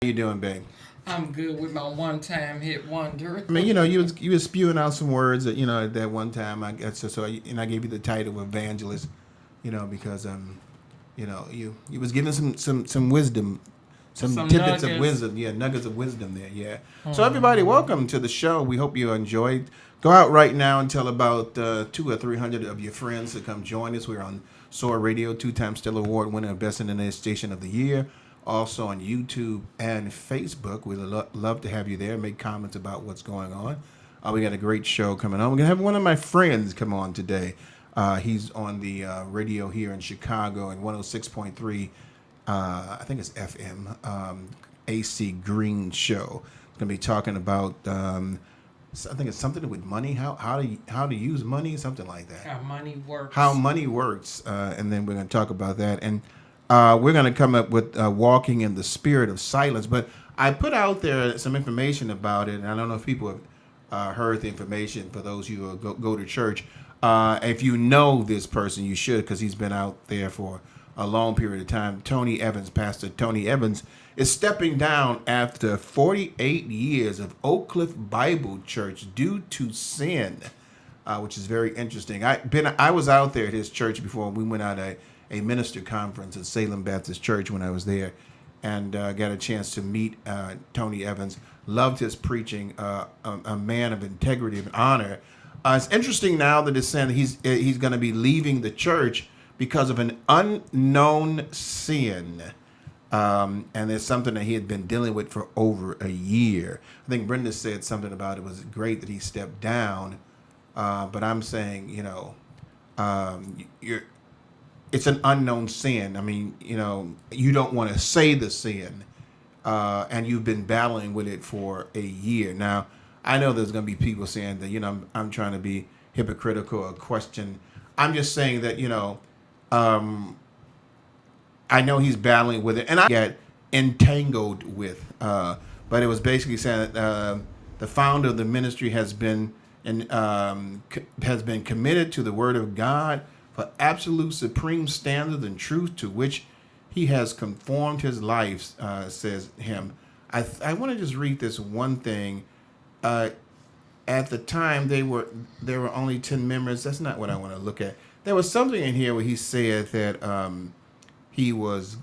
How you doing, babe? I'm good with my one-time hit wonder. I mean, you was spewing out some words that at that one time. I guess and I gave you the title of evangelist. Because you was giving some wisdom, some Some tidbits of nuggets. wisdom. Yeah, nuggets of wisdom there. Yeah. So everybody, welcome to the show. We hope you enjoyed. Go out right now and tell about 200 or 300 of your friends to come join us. We're on Soar Radio, two-time Stellar Award winner of Best Internet Station of the Year. Also on YouTube and Facebook. We'd love to have you there. Make comments about what's going on. We got a great show coming on. We're going to have one of my friends come on today. He's on the radio here in Chicago at 106.3, I think it's FM, AC Green Show. Going to be talking about, I think it's something with money, how to use money, something like that. How money works. How money works, and then we're going to talk about that. And we're going to come up with walking in the spirit of silence. But I put out there some information about it, and I don't know if people have heard the information. For those of you who go to church, if you know this person, you should, because he's been out there for a long period of time. Tony Evans, Pastor Tony Evans, is stepping down after 48 years of Oak Cliff Bible Church due to sin, which is very interesting. I was out there at his church before. We went out a minister conference at Salem Baptist Church when I was there, and got a chance to meet Tony Evans. Loved his preaching. A man of integrity and honor. It's interesting now that it's saying he's going to be leaving the church because of an unknown sin. And it's something that he had been dealing with for over a year. I think Brenda said something about it was great that he stepped down. But I'm saying, it's an unknown sin. I mean, you don't want to say the sin, and you've been battling with it for a year. Now, I know there's going to be people saying that, I'm trying to be hypocritical or question. I'm just saying that, I know he's battling with it, and I get entangled with. But it was basically saying that the founder of the ministry has been committed to the Word of God for absolute supreme standards and truth to which he has conformed his life, says him. I want to just read this one thing. At the time, there were only 10 members. That's not what I want to look at. There was something in here where he said that he was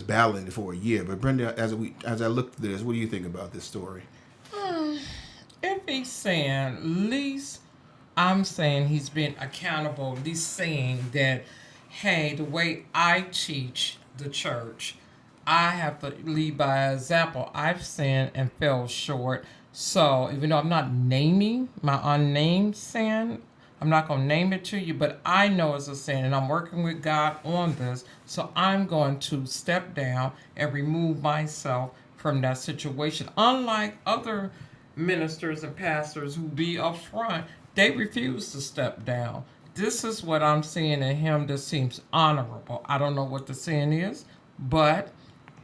battling for a year. But Brenda, as I looked at this, what do you think about this story? If he's saying, at least I'm saying he's been accountable, at least saying that, hey, the way I teach the church, I have to lead by example. I've sinned and fell short. So even though I'm not naming my unnamed sin, I'm not going to name it to you, but I know it's a sin, and I'm working with God on this. So I'm going to step down and remove myself from that situation. Unlike other ministers and pastors who be upfront, they refuse to step down. This is what I'm seeing in him that seems honorable. I don't know what the sin is, but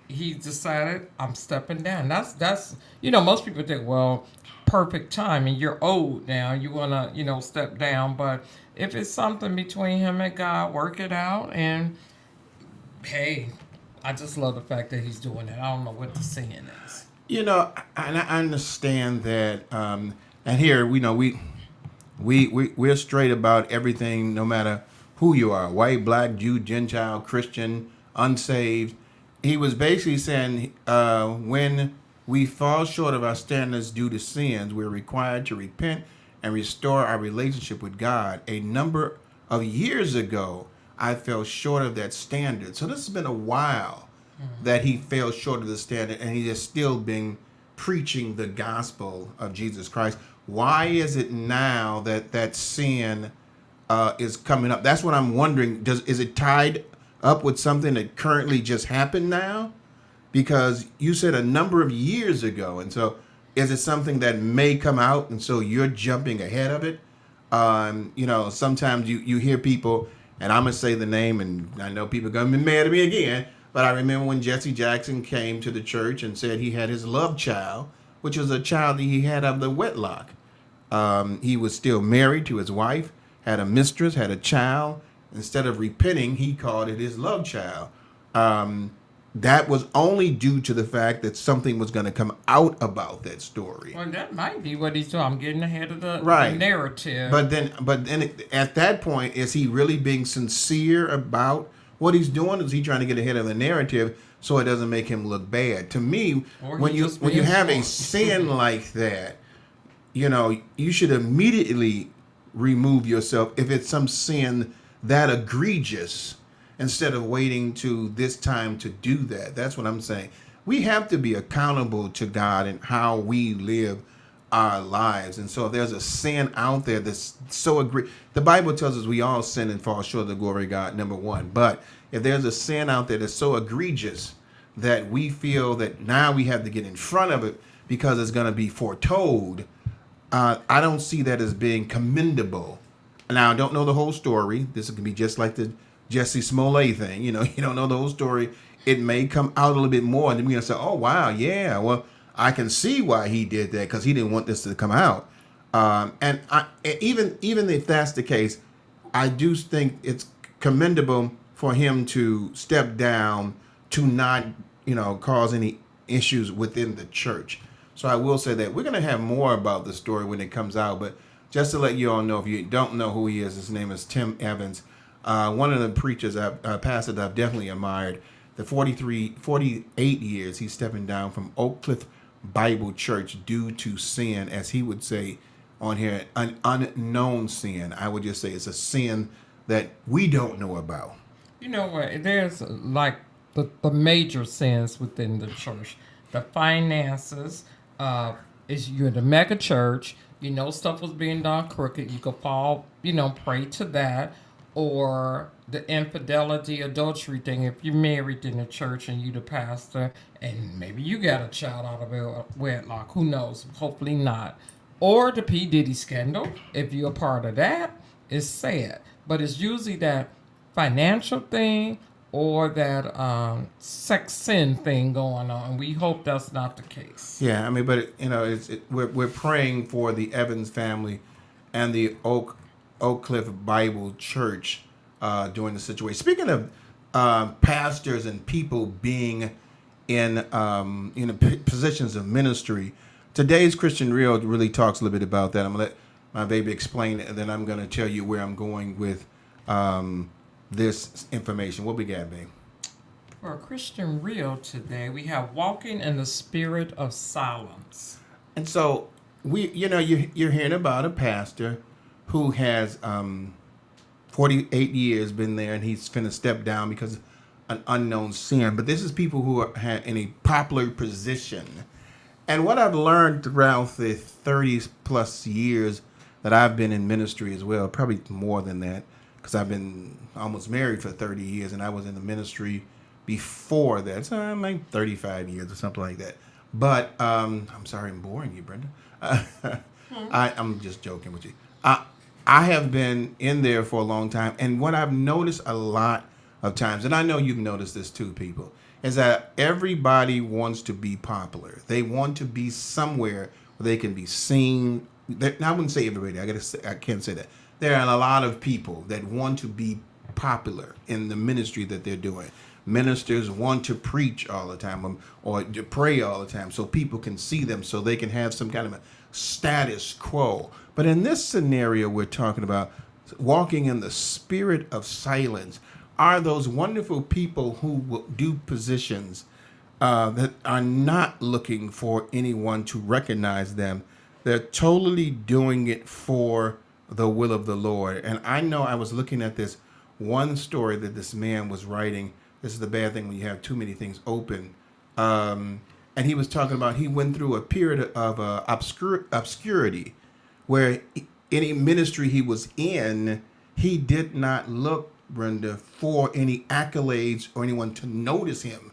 he decided I'm stepping down. That's most people think, well, perfect time and you're old now, you wanna, step down. But if it's something between him and God, work it out. And hey, I just love the fact that he's doing it. I don't know what the sin is. I understand that, and here we're straight about everything, no matter who you are, white, black, Jew, Gentile, Christian, unsaved. He was basically saying when we fall short of our standards due to sins, we're required to repent and restore our relationship with God. A number of years ago, I fell short of that standard. So this has been a while that he fell short of the standard, and he has still been preaching the gospel of Jesus Christ. Why is it now that sin is coming up? That's what I'm wondering. Is it tied up with something that currently just happened now? Because you said a number of years ago, and so is it something that may come out, and so you're jumping ahead of it? Sometimes you hear people, and I'm gonna say the name, and I know people are gonna be mad at me again, but I remember when Jesse Jackson came to the church and said he had his love child, which was a child that he had of the wedlock. He was still married to his wife, had a mistress, had a child. Instead of repenting, he called it his love child. that was only due to the fact that something was going to come out about that story. Well, that might be what he's doing. I'm getting ahead of the Right. narrative. But then at that point, is he really being sincere about what he's doing? Is he trying to get ahead of the narrative so it doesn't make him look bad? To me, Or when he you just when you being have a smart. sin like that, you should immediately remove yourself if it's some sin that egregious instead of waiting to this time to do that. That's what I'm saying. We have to be accountable to God and how we live our lives. And so if there's a sin out there that's so the Bible tells us we all sin and fall short of the glory of God, number one. But if there's a sin out there that's so egregious that we feel that now we have to get in front of it because it's going to be foretold, I don't see that as being commendable. Now, I don't know the whole story. This can be just like the Jesse Smollett thing. You don't know the whole story. It may come out a little bit more, and then we're gonna say, "Oh, wow, yeah. Well, I can see why he did that because he didn't want this to come out." Even if that's the case, I do think it's commendable for him to step down to not, cause any issues within the church. So I will say that we're going to have more about the story when it comes out. But just to let you all know, if you don't know who he is, his name is Tim Evans. One of the preachers, pastors I've definitely admired. The 48 years he's stepping down from Oak Cliff Bible Church due to sin, as he would say on here, an unknown sin. I would just say it's a sin that we don't know about. You know what? There's like the major sins within the church. The finances. Is you're in the mega church. Stuff was being done crooked. You could fall. Pray to that, or the infidelity, adultery thing. If you're married in the church and you the pastor, and maybe you got a child out of wedlock. Who knows? Hopefully not. Or the P Diddy scandal. If you're a part of that, it's sad. But it's usually that financial thing or that sex sin thing going on. We hope that's not the case. Yeah, I mean, but we're praying for the Evans family and the Oak Cliff Bible Church during the situation. Speaking of pastors and people being in positions of ministry, today's Christian Reel really talks a little bit about that. I'm gonna let my baby explain it, and then I'm gonna tell you where I'm going with this information. What we got, babe? For a Christian Reel today, we have walking in the spirit of silence. And so you're hearing about a pastor who has 48 years been there, and he's finna step down because of an unknown sin. But this is people who are in a popular position. And what I've learned throughout the 30 plus years that I've been in ministry as well, probably more than that, because I've been almost married for 30 years, and I was in the ministry before that. So I'm like 35 years or something like that. But I'm sorry I'm boring you, Brenda. I'm just joking with you. I have been in there for a long time, and what I've noticed a lot of times, and I know you've noticed this too, people, is that everybody wants to be popular. They want to be somewhere where they can be seen. I wouldn't say everybody. I can't say that. There are a lot of people that want to be popular in the ministry that they're doing. Ministers want to preach all the time or to pray all the time so people can see them, so they can have some kind of a status quo. But in this scenario, we're talking about walking in the spirit of silence are those wonderful people who will do positions that are not looking for anyone to recognize them. They're totally doing it for the will of the Lord. And I know I was looking at this one story that this man was writing. This is the bad thing when you have too many things open. And he was talking about he went through a period of obscurity where any ministry he was in, he did not look, Brenda, for any accolades or anyone to notice him,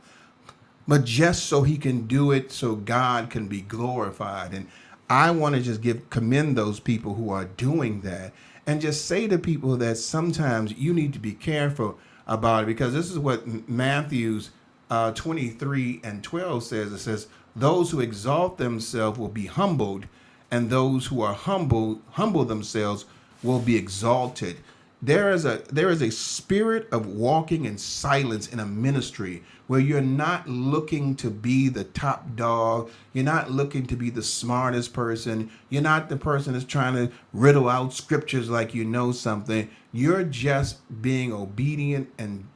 but just so he can do it so God can be glorified. And I want to just commend those people who are doing that, and just say to people that sometimes you need to be careful about it, because this is what Matthew's 23:12 says. It says, "Those who exalt themselves will be humbled, and those who are humble themselves will be exalted." there is a spirit of walking in silence in a ministry where you're not looking to be the top dog. You're not looking to be the smartest person. You're not the person that's trying to riddle out scriptures like you know something. You're just being obedient and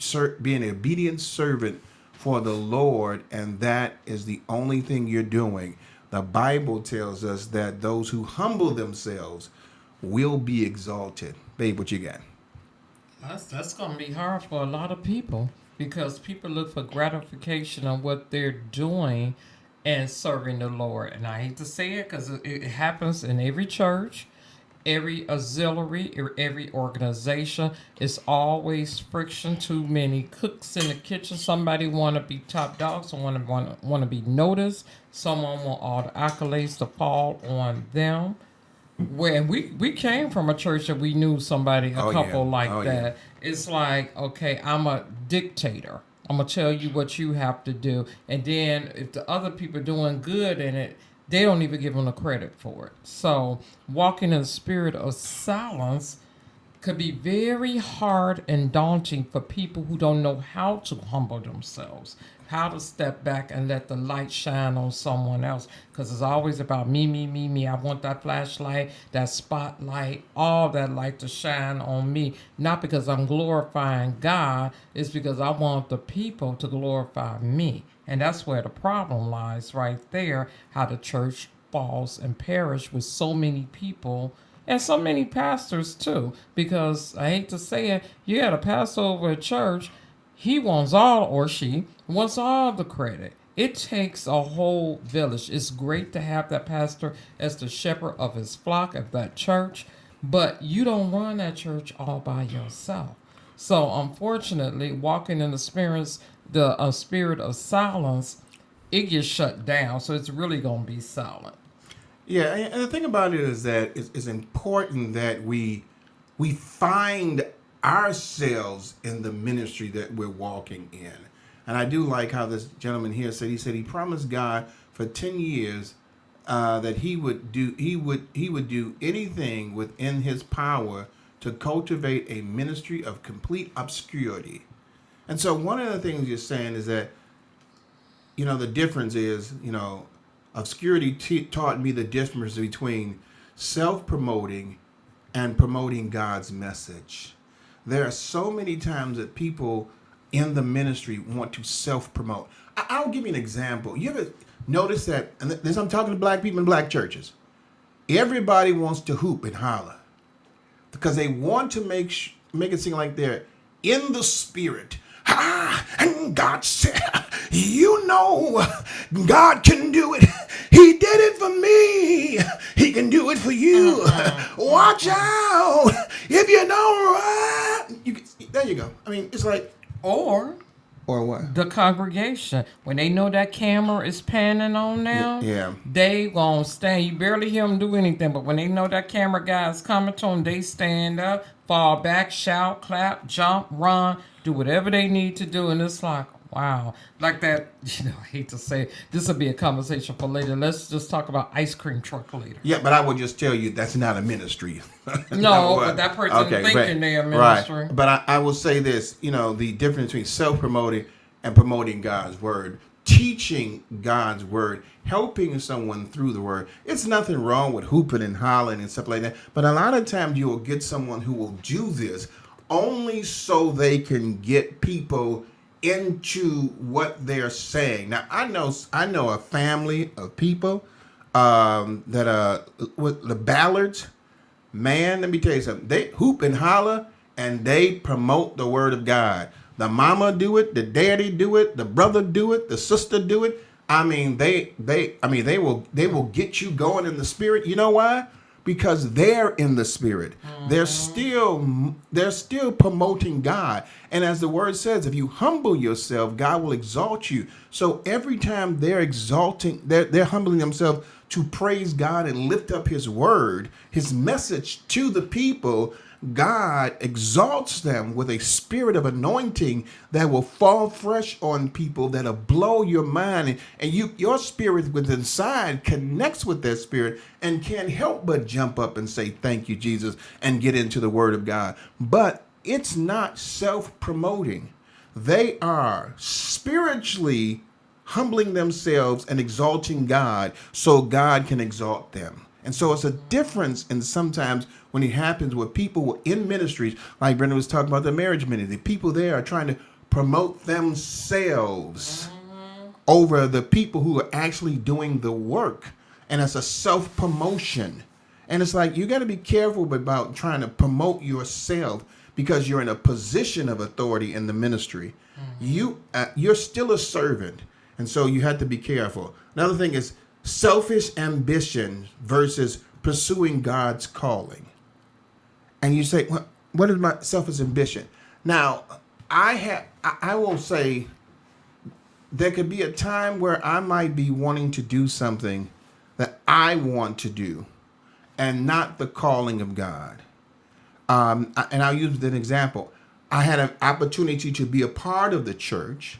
being an obedient servant for the Lord, and that is the only thing you're doing. The Bible tells us that those who humble themselves will be exalted. Babe, what you got? That's gonna be hard for a lot of people because people look for gratification on what they're doing and serving the Lord. And I hate to say it because it happens in every church, every auxiliary, every organization. It's always friction. Too many cooks in the kitchen. Somebody want to be top dog. Someone want to be noticed. Someone want all the accolades to fall on them. When we came from a church that we knew somebody, a Oh, couple yeah. like Oh, that. yeah. It's like, okay, I'm a dictator. I'm gonna tell you what you have to do, and then if the other people are doing good in it, they don't even give them the credit for it. So walking in the spirit of silence could be very hard and daunting for people who don't know how to humble themselves, how to step back and let the light shine on someone else. Because it's always about me, me, me, me. I want that flashlight, that spotlight, all that light to shine on me. Not because I'm glorifying God, it's because I want the people to glorify me. And that's where the problem lies right there, how the church falls and perish with so many people and so many pastors too, because I hate to say it, you got a pastor over a church, he wants all, or she wants all the credit. It takes a whole village. It's great to have that pastor as the shepherd of his flock of that church, but you don't run that church all by yourself. So unfortunately, walking in the spirit of silence, it gets shut down. So it's really gonna be silent. Yeah, and the thing about it is that it's important that we find ourselves in the ministry that we're walking in. And I do like how this gentleman here said. He said he promised God for 10 years that he would do anything within his power to cultivate a ministry of complete obscurity. And so one of the things you're saying is that the difference is, obscurity taught me the difference between self-promoting and promoting God's message. There are so many times that people in the ministry want to self-promote. I'll give you an example. You ever notice that, and this I'm talking to black people in black churches, everybody wants to hoop and holler because they want to make it seem like they're in the spirit. And God said, God can do it. He did it for me. He can do it for you. Watch out. If you don't run. There you go. I mean, it's like. Or what? the congregation, when they know that camera is panning on them, Yeah. they gonna stand. You barely hear them do anything, but when they know that camera guy is coming to them, they stand up, fall back, shout, clap, jump, run, do whatever they need to do, and it's like, wow, like that. I hate to say it. This will be a conversation for later. Let's just talk about ice cream truck later. Yeah, but I will just tell you that's not a ministry. No, but that person thinking they're a ministry. Right. But I will say this, the difference between self-promoting and promoting God's word, teaching God's word, helping someone through the word. It's nothing wrong with hooping and hollering and stuff like that. But a lot of times you will get someone who will do this only so they can get people into what they're saying. Now, I know a family of people that with the Ballards. Man, let me tell you something. They hoop and holler and they promote the word of God. The mama do it, the daddy do it, the brother do it, the sister do it. I mean, they will get you going in the spirit. You know why? Because they're in the spirit. They're still promoting God. And as the word says, if you humble yourself, God will exalt you. So every time they're humbling themselves to praise God and lift up his word, his message to the people, God exalts them with a spirit of anointing that will fall fresh on people, that'll blow your mind, and your spirit within inside connects with that spirit and can't help but jump up and say thank you, Jesus, and get into the word of God. But it's not self-promoting. They are spiritually humbling themselves and exalting God so God can exalt them. And so it's a difference in sometimes when it happens with people in ministries, like Brenda was talking about the marriage ministry. People there are trying to promote themselves over the people who are actually doing the work. And it's a self-promotion. And it's like you got to be careful about trying to promote yourself because you're in a position of authority in the ministry. You're still a servant. And so you have to be careful. Another thing is selfish ambition versus pursuing God's calling. And you say, well, what is my selfish ambition? Now, I will say there could be a time where I might be wanting to do something that I want to do and not the calling of God. And I'll use an example. I had an opportunity to be a part of the church,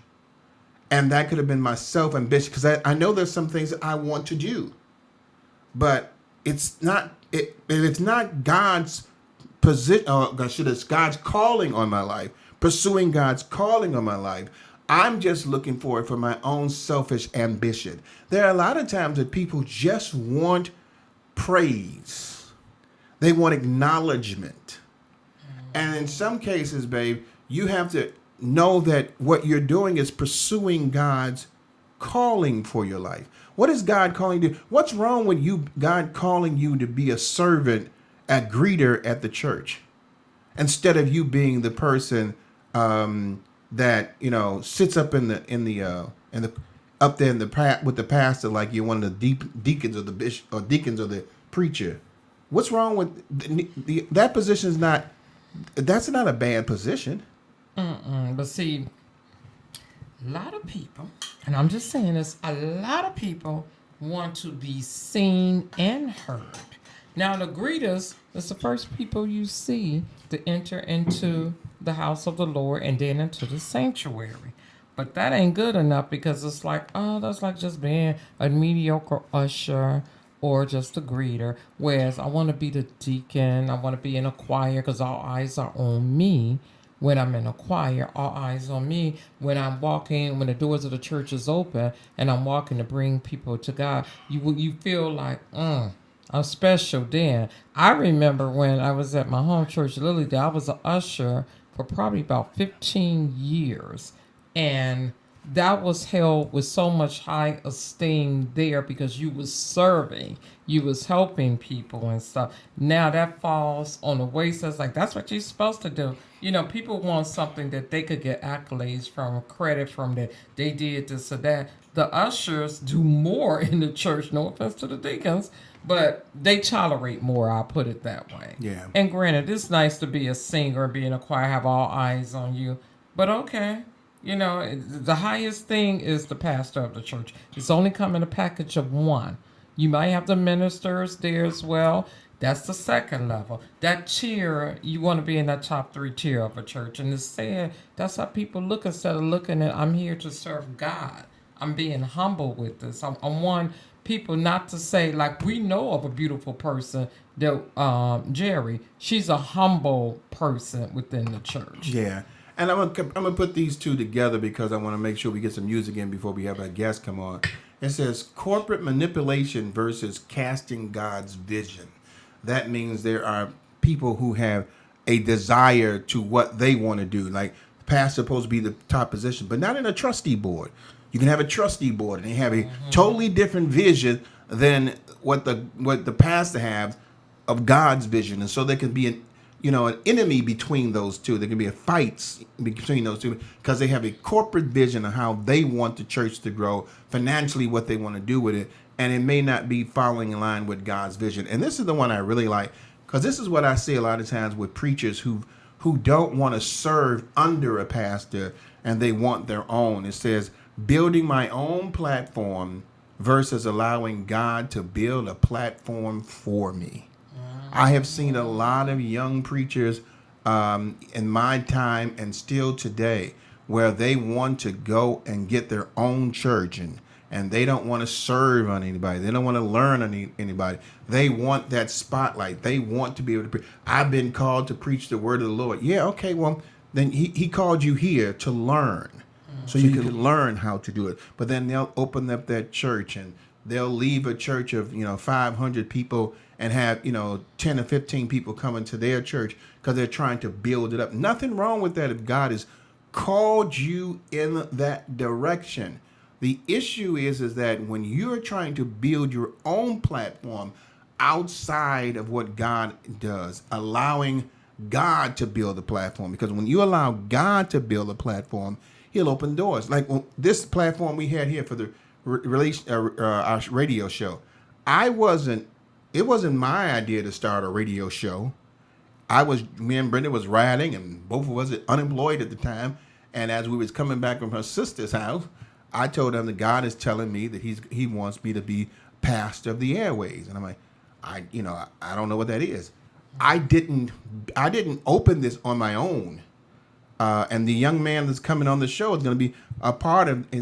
and that could have been my self-ambition because I know there's some things that I want to do, but it's not God's position, or should it's God's calling on my life, pursuing God's calling on my life. I'm just looking for it for my own selfish ambition. There are a lot of times that people just want praise. They want acknowledgement. And in some cases, babe, you have to know that what you're doing is pursuing God's calling for your life. What is God calling you to? What's wrong with God calling you to be a servant, a greeter at the church, instead of you being the person that sits up in the up there with the pastor, like you're one of the deacons or the bishop or deacons or the preacher? What's wrong with that position? That's not a bad position. But see, a lot of people, and I'm just saying this, a lot of people want to be seen and heard. Now, the greeters is the first people you see to enter into the house of the Lord and then into the sanctuary. But that ain't good enough because it's like, oh, that's like just being a mediocre usher or just a greeter. Whereas I want to be the deacon, I want to be in a choir because all eyes are on me. When I'm in a choir, all eyes on me. When I'm walking, when the doors of the church is open and I'm walking to bring people to God, you feel like, I'm special then. I remember when I was at my home church, Lilydale, I was an usher for probably about 15 years. And that was held with so much high esteem there because you was serving, you was helping people and stuff. Now that falls on the wayside. It's like, that's what you're supposed to do. People want something that they could get accolades from, credit from, that they did this or that. The ushers do more in the church, no offense to the deacons, but they tolerate more, I'll put it that way. Yeah. And granted, it's nice to be a singer, be in a choir, have all eyes on you, but okay. The highest thing is the pastor of the church. It's only come in a package of one. You might have the ministers there as well. That's the second level. That tier, you want to be in that top 3 tier of a church. And it's sad, that's how people look instead of looking at, I'm here to serve God. I'm being humble with this. I want people not to say, like, we know of a beautiful person that Jerry, she's a humble person within the church. Yeah. And I'm gonna put these two together because I want to make sure we get some music in before we have our guest come on. It says corporate manipulation versus casting God's vision. That means there are people who have a desire to what they want to do. Like the pastor's supposed to be the top position, but not in a trustee board. You can have a trustee board and they have a totally different vision than what the pastor has of God's vision, and so there can be an enemy between those two. There can be a fight between those two because they have a corporate vision of how they want the church to grow, financially what they want to do with it, and it may not be following in line with God's vision. And this is the one I really like because this is what I see a lot of times with preachers who don't want to serve under a pastor and they want their own. It says, building my own platform versus allowing God to build a platform for me. I have seen a lot of young preachers in my time and still today where they want to go and get their own church, and they don't want to serve on anybody. They don't want to learn on anybody. They want that spotlight. They want to be able to preach. I've been called to preach the word of the Lord. Yeah, okay, well, then he called you here to learn. So you can learn how to do it. But then they'll open up that church, and they'll leave a church of 500 people and have 10 or 15 people coming to their church because they're trying to build it up. Nothing wrong with that if God has called you in that direction. The issue is that when you're trying to build your own platform outside of what God does, allowing God to build the platform, because when you allow God to build a platform, He'll open doors. Like this platform we had here for the release our radio show. It wasn't my idea to start a radio show. Me and Brenda was riding, and both of us unemployed at the time. And as we was coming back from her sister's house, I told him that God is telling me that He wants me to be pastor of the airways. And I'm like, I don't know what that is. I didn't open this on my own. And the young man that's coming on the show is going to be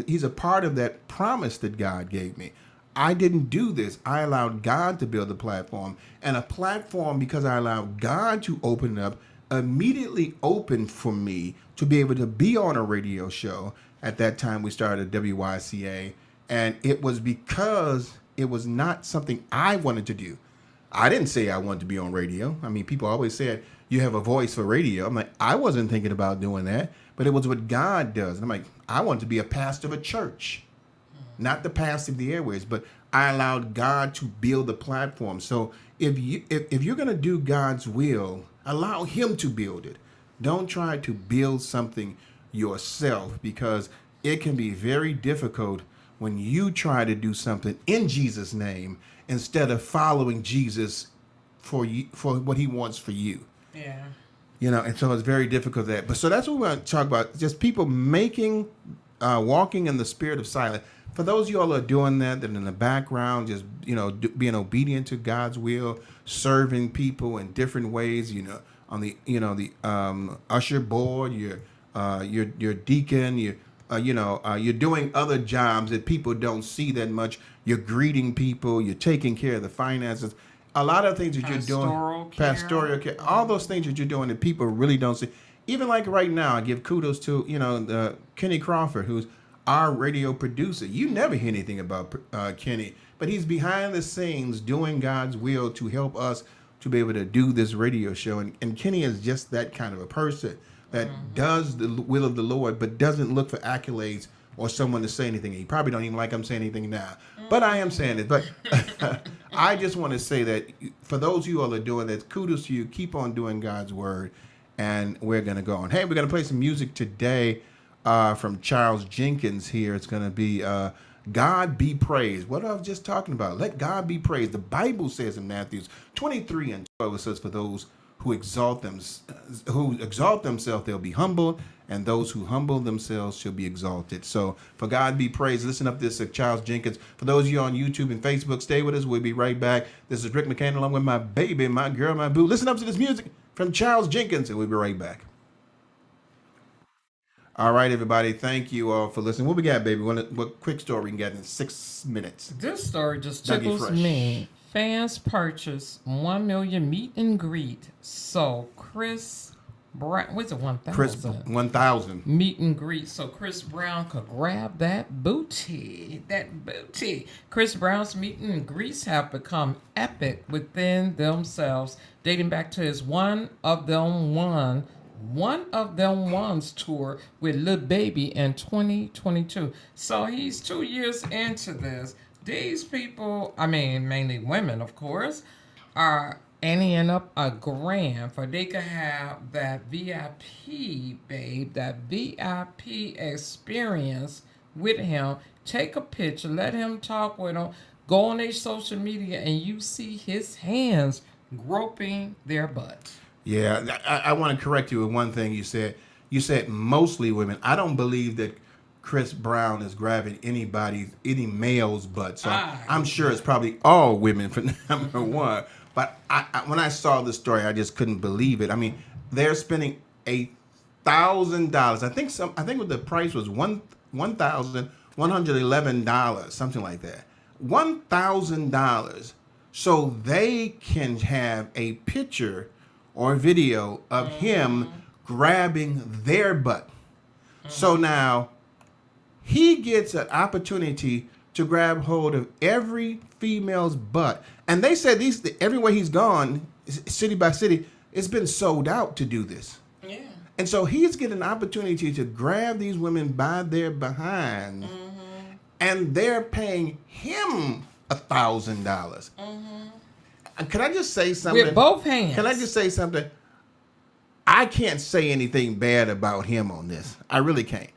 he's a part of that promise that God gave me. I didn't do this. I allowed God to build a platform. And a platform, because I allowed God to open it up, immediately opened for me to be able to be on a radio show. At that time, we started WYCA. And it was because it was not something I wanted to do. I didn't say I wanted to be on radio. I mean, people always said, you have a voice for radio. I'm like, I wasn't thinking about doing that, but it was what God does. And I'm like, I want to be a pastor of a church, not the pastor of the airways, but I allowed God to build the platform. So if you're going to do God's will, allow Him to build it. Don't try to build something yourself, because it can be very difficult when you try to do something in Jesus' name instead of following Jesus for what He wants for you. Yeah. And so it's very difficult that. But so that's what we want to talk about. Just people walking in the spirit of silence. For those of you all who are doing that in the background, just being obedient to God's will, serving people in different ways. On the usher board, your deacon, you're doing other jobs that people don't see that much. You're greeting people. You're taking care of the finances. A lot of things that you're doing, pastoral care, all those things that you're doing that people really don't see. Even like right now, I give kudos to Kenny Crawford, who's our radio producer. You never hear anything about Kenny, but he's behind the scenes doing God's will to help us to be able to do this radio show. And Kenny is just that kind of a person that does the will of the Lord, but doesn't look for accolades or someone to say anything. He probably don't even like I'm saying anything now, but I am saying it. But I just want to say that for those of you all that are doing that, kudos to you. Keep on doing God's word, and we're going to go on. Hey, we're going to play some music today from Charles Jenkins here. It's going to be God Be Praised. What I was just talking about. Let God be praised. The Bible says in Matthew 23:12, it says, for those who exalt themselves, they'll be humbled, and those who humble themselves shall be exalted. So for God be praised. Listen up this Charles Jenkins. For those of you on YouTube and Facebook, stay with us. We'll be right back. This is Rick McCann along with my baby, my girl, my boo. Listen up to this music from Charles Jenkins, and we'll be right back. All right, everybody. Thank you all for listening. What we got, baby? What quick story we can get in 6 minutes? This story just tickles me. Fans purchase 1 million meet and greet. So Chris Brown, what's it, 1,000? Chris 1,000 meet and greet. So Chris Brown could grab that booty. Chris Brown's meet and greets have become epic within themselves, dating back to his One of Them Ones tour with Lil Baby in 2022. So he's 2 years into this. These people, I mean, mainly women, of course, are anteing up $1,000 for they could have that VIP, babe, that VIP experience with him. Take a picture, let him talk with them, go on their social media, and you see his hands groping their butts. Yeah, I want to correct you with one thing you said. You said mostly women. I don't believe that Chris Brown is grabbing any male's butt. So I'm sure it's probably all women for number one. But when I saw the story, I just couldn't believe it. I mean, they're spending $1,000. I think what the price was $1,111, something like that. $1,000 so they can have a picture or video of him grabbing their butt. So now he gets an opportunity to grab hold of every female's butt. And they said everywhere he's gone, city by city, it's been sold out to do this. Yeah. And so he's getting an opportunity to grab these women by their behind, and they're paying him $1,000. Can I just say something? With both hands. Can I just say something? I can't say anything bad about him on this. I really can't.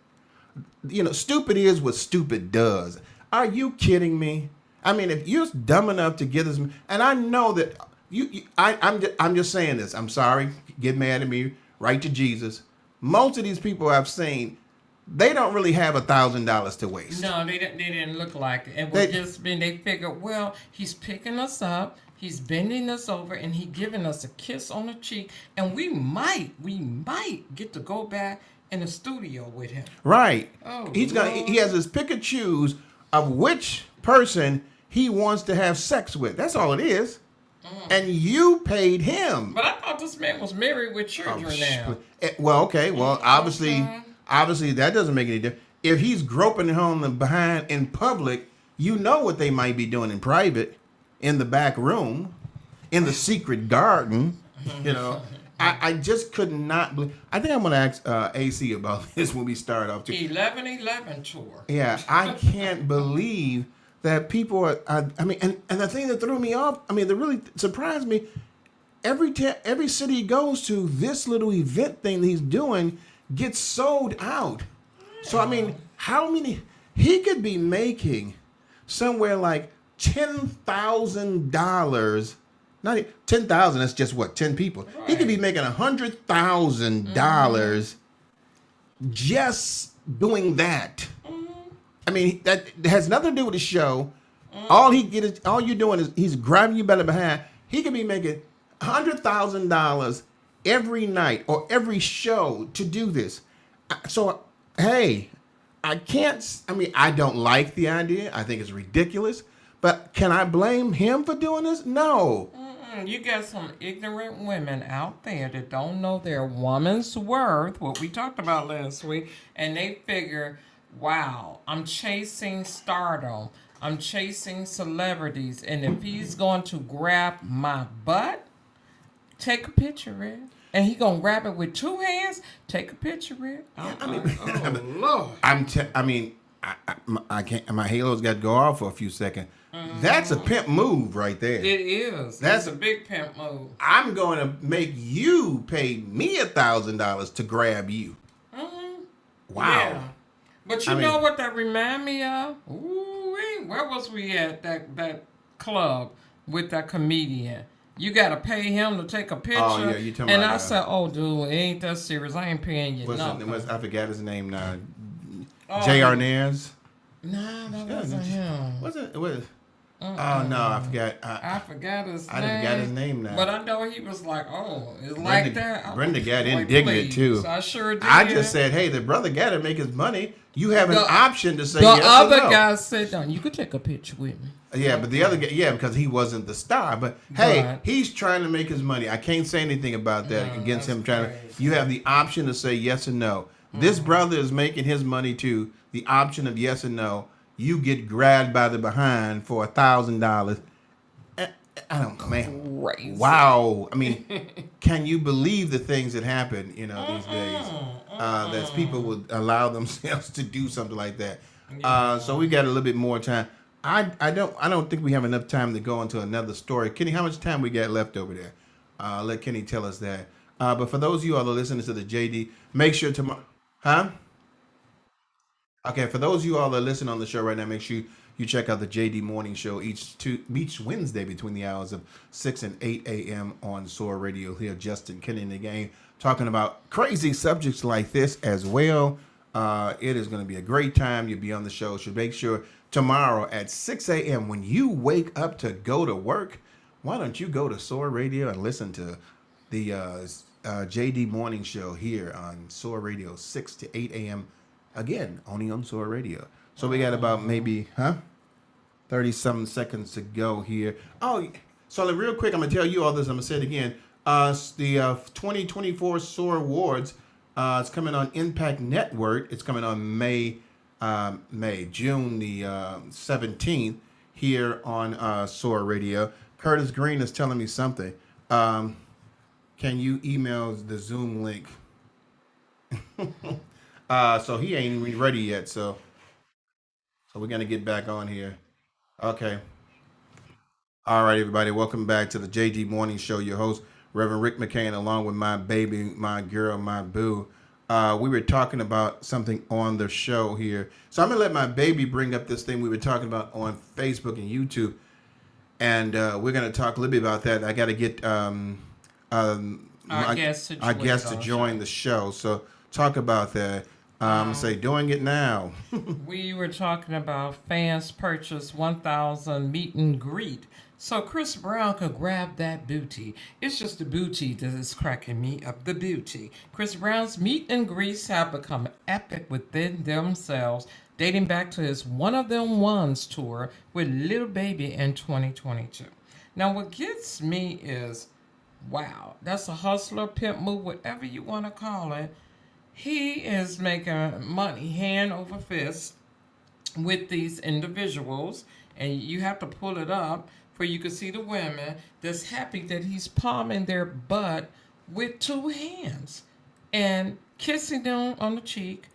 Stupid is what stupid does. Are you kidding me? I mean, if you're dumb enough to get this, and I know that I'm just saying this. I'm sorry. Get mad at me. Write to Jesus. Most of these people I've seen, they don't really have $1,000 to waste. No, they didn't look like it. And they figured, well, he's picking us up, he's bending us over, and he giving us a kiss on the cheek, and we might get to go back in the studio with him. Right. Oh, he has his pick and choose of which person he wants to have sex with. That's all it is. And you paid him. But I thought this man was married with children now. Well, okay. Well, obviously that doesn't make any difference. If he's groping him behind in public, you know what they might be doing in private, in the back room, in the secret garden. I just could not believe. I think I'm going to ask AC about this when we start off. 11/11 tour. Yeah, I can't believe that people are. I mean, and the thing that threw me off. I mean, that really surprised me. Every city he goes to, this little event thing that he's doing gets sold out. So I mean, how many? He could be making somewhere like $10,000. Not 10,000. That's just what 10 people. Right. He could be making $100,000 just doing that. I mean, that has nothing to do with the show. All you're doing is he's grabbing you by the behind. He could be making $100,000 every night or every show to do this. So, hey, I don't like the idea. I think it's ridiculous. But can I blame him for doing this? No. You got some ignorant women out there that don't know their woman's worth, what we talked about last week, and they figure, wow, I'm chasing stardom. I'm chasing celebrities. And if he's going to grab my butt, take a picture of it. And he going to grab it with two hands, take a picture of it. Lord. I can't, my halo's got to go off for a few seconds. That's a pimp move right there. It is. That's a big pimp move. I'm going to make you pay me $1,000 to grab you. Wow. Yeah. But you know what that remind me of? Where was we at that club with that comedian? You got to pay him to take a picture. Oh, yeah, you talking and about I said, oh, dude, it ain't that serious. I ain't paying you nothing. I forgot his name now. J. Arnaz? Nah, that wasn't him. Wasn't it? Oh, no, I forgot. I forgot his name. I forgot his name now. But I know he was like, it's like that. Brenda got indignant, too. So I sure did. I just said, hey, the brother got to make his money. You have an option to say yes or no. The other guy said, no, you could take a picture with me. Yeah, but the other guy, because he wasn't the star. But, hey, he's trying to make his money. I can't say anything about that against him trying to. You have the option to say yes or no. This brother is making his money, too. The option of yes or no. You get grabbed by the behind for $1,000. I don't know, man. Crazy. Wow. I mean, can you believe the things that happen, these days? That people would allow themselves to do something like that. So we got a little bit more time. I don't think we have enough time to go into another story. Kenny, how much time we got left over there? Let Kenny tell us that. But for those of you all that are listening to the JD, make sure tomorrow, Okay, for those of you all that listen on the show right now, make sure you check out the JD Morning Show each Wednesday between the hours of 6 and 8 a.m. on SOAR Radio. Here, Justin Kenny in the game, talking about crazy subjects like this as well. It is going to be a great time. You'll be on the show. So make sure tomorrow at 6 a.m. when you wake up to go to work, why don't you go to Soar Radio and listen to the JD Morning Show here on Soar Radio, 6 to 8 a.m. Again, only on Soar Radio. So we got about maybe, 30-something seconds to go here. Oh, so real quick, I'm going to tell you all this. I'm going to say it again. The 2024 SOAR Awards, it's coming on Impact Network. It's coming on June the 17th here on SOAR Radio. Curtis Green is telling me something. Can you email the Zoom link? So he ain't even ready yet. So we're going to get back on here. Okay. All right, everybody. Welcome back to the JD Morning Show. Your host, Reverend Rick McCain, along with my baby, my girl, my boo. We were talking about something on the show here. So I'm going to let my baby bring up this thing we were talking about on Facebook and YouTube. And we're going to talk a little bit about that. I got to get our guest to join the show. So talk about that. I'm going to say, doing it now. We were talking about fans purchase 1,000 meet and greet. So Chris Brown could grab that booty. It's just the booty that is cracking me up, the booty. Chris Brown's meet and greets have become epic within themselves, dating back to his One of Them Ones tour with Lil Baby in 2022. Now what gets me is, wow, that's a hustler, pimp move, whatever you want to call it. He is making money hand over fist with these individuals, and you have to pull it up for you can see the women that's happy that he's palming their butt with two hands and kissing them on the cheek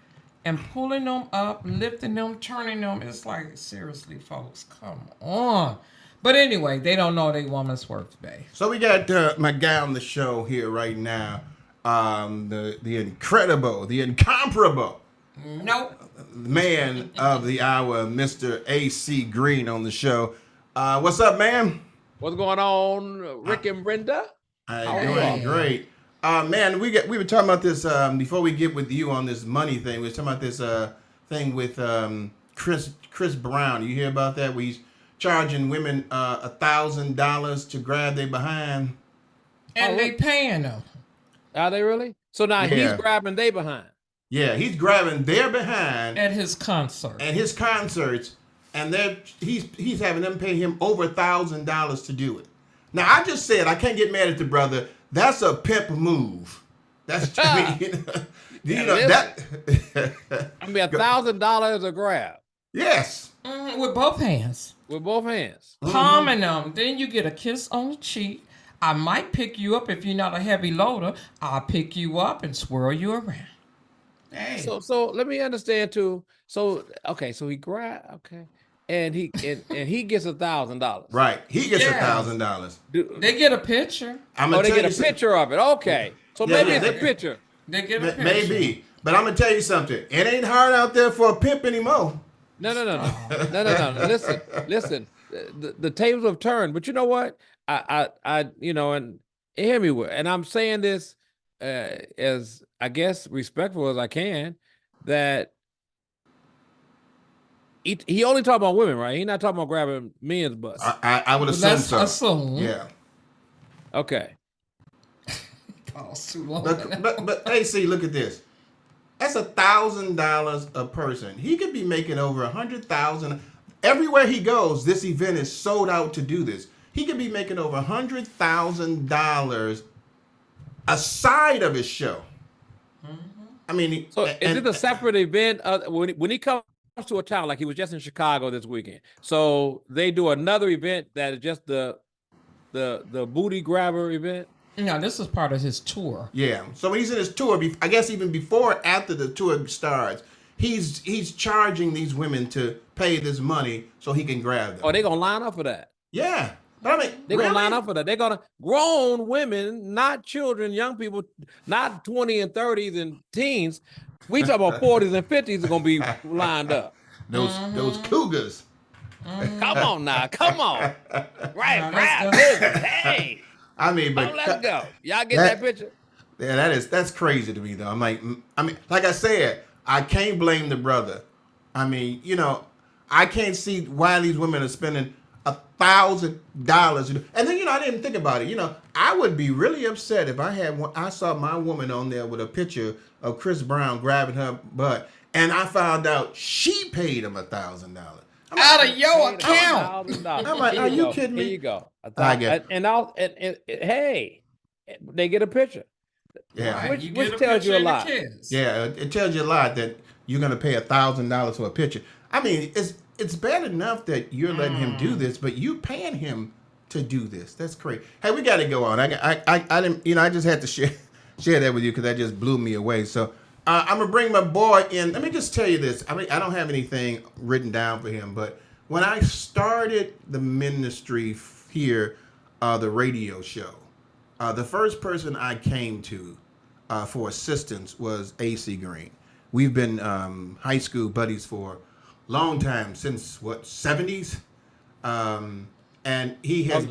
and pulling them up, lifting them, turning them. It's like, seriously, folks, come on. But anyway, they don't know their woman's worth, babe. So we got my guy on the show here right now. The incredible, the incomparable man of the hour, Mr. A.C. Green on the show. What's up, man? What's going on, Rick and Brenda? I'm doing great. Man, we were talking about this before we get with you on this money thing. We were talking about this thing with Chris Brown. You hear about that? Where he's charging women $1,000 to grab their behind. And they paying them. Are they really? So now he's grabbing they behind. Yeah, he's grabbing their behind at his concert. At his concerts, and he's having them pay him over $1,000 to do it. Now I just said I can't get mad at the brother. That's a pimp move. That's I mean, that. I mean, $1,000 a grab. Yes. With both hands. With both hands. Palming them. Then you get a kiss on the cheek. I might pick you up if you're not a heavy loader. I'll pick you up and swirl you around. Hey. So let me understand too. So he and he gets $1,000. Right, he gets $1,000. They get a picture. They get a picture of it. Okay, so maybe it's a picture. They get a picture. Maybe, but I'm gonna tell you something. It ain't hard out there for a pimp anymore. No. Listen. The tables have turned. But you know what? I and hear me. And I'm saying this as I guess respectful as I can. That he only talking about women, right? He's not talking about grabbing men's butts. I would assume so. Assume. Yeah. Okay. Too long. But AC, look at this. That's $1,000 a person. He could be making over $100,000 everywhere he goes. This event is sold out to do this. He could be making over $100,000 aside of his show. Mm-hmm. I mean, so is it a separate event when he comes to a town? Like he was just in Chicago this weekend, so they do another event that is just the booty grabber event. No, this is part of his tour. Yeah. So when he's in his tour, I guess even before or after the tour starts, he's charging these women to pay this money so he can grab them. Oh, they're gonna line up for that. Yeah. But I mean, they're gonna line up for that. They're gonna grown women, not children, young people, not 20s and 30s and teens. We talk about 40s and 50s are gonna be lined up. Those cougars. Come on now, come on. Right, grab cougars. Hey. I mean, but let's go. Y'all get that picture? Yeah, that's crazy to me though. Like I said, I can't blame the brother. I mean, I can't see why these women are spending $1,000. And then, I didn't think about it. I would be really upset if I saw my woman on there with a picture of Chris Brown grabbing her butt, and I found out she paid him $1,000. Out of your Paid account. $1,000. I'm like, Here are you you go. kidding Here me? you go. I get- Hey, they get a picture. Yeah. Right, Which- you which get a tells you a picture and lot. kiss. Yeah, it tells you a lot that you're gonna pay $1,000 for a picture. I mean, it's bad enough that you're letting him do this, but you paying him to do this. That's crazy. Hey, we got to go on. I didn't. I just had to share that with you because that just blew me away. So I'm gonna bring my boy in. Let me just tell you this. I mean, I don't have anything written down for him, but when I started the ministry here, the radio show, the first person I came to for assistance was AC Green. We've been high school buddies for a long time, since what, 70s? And he has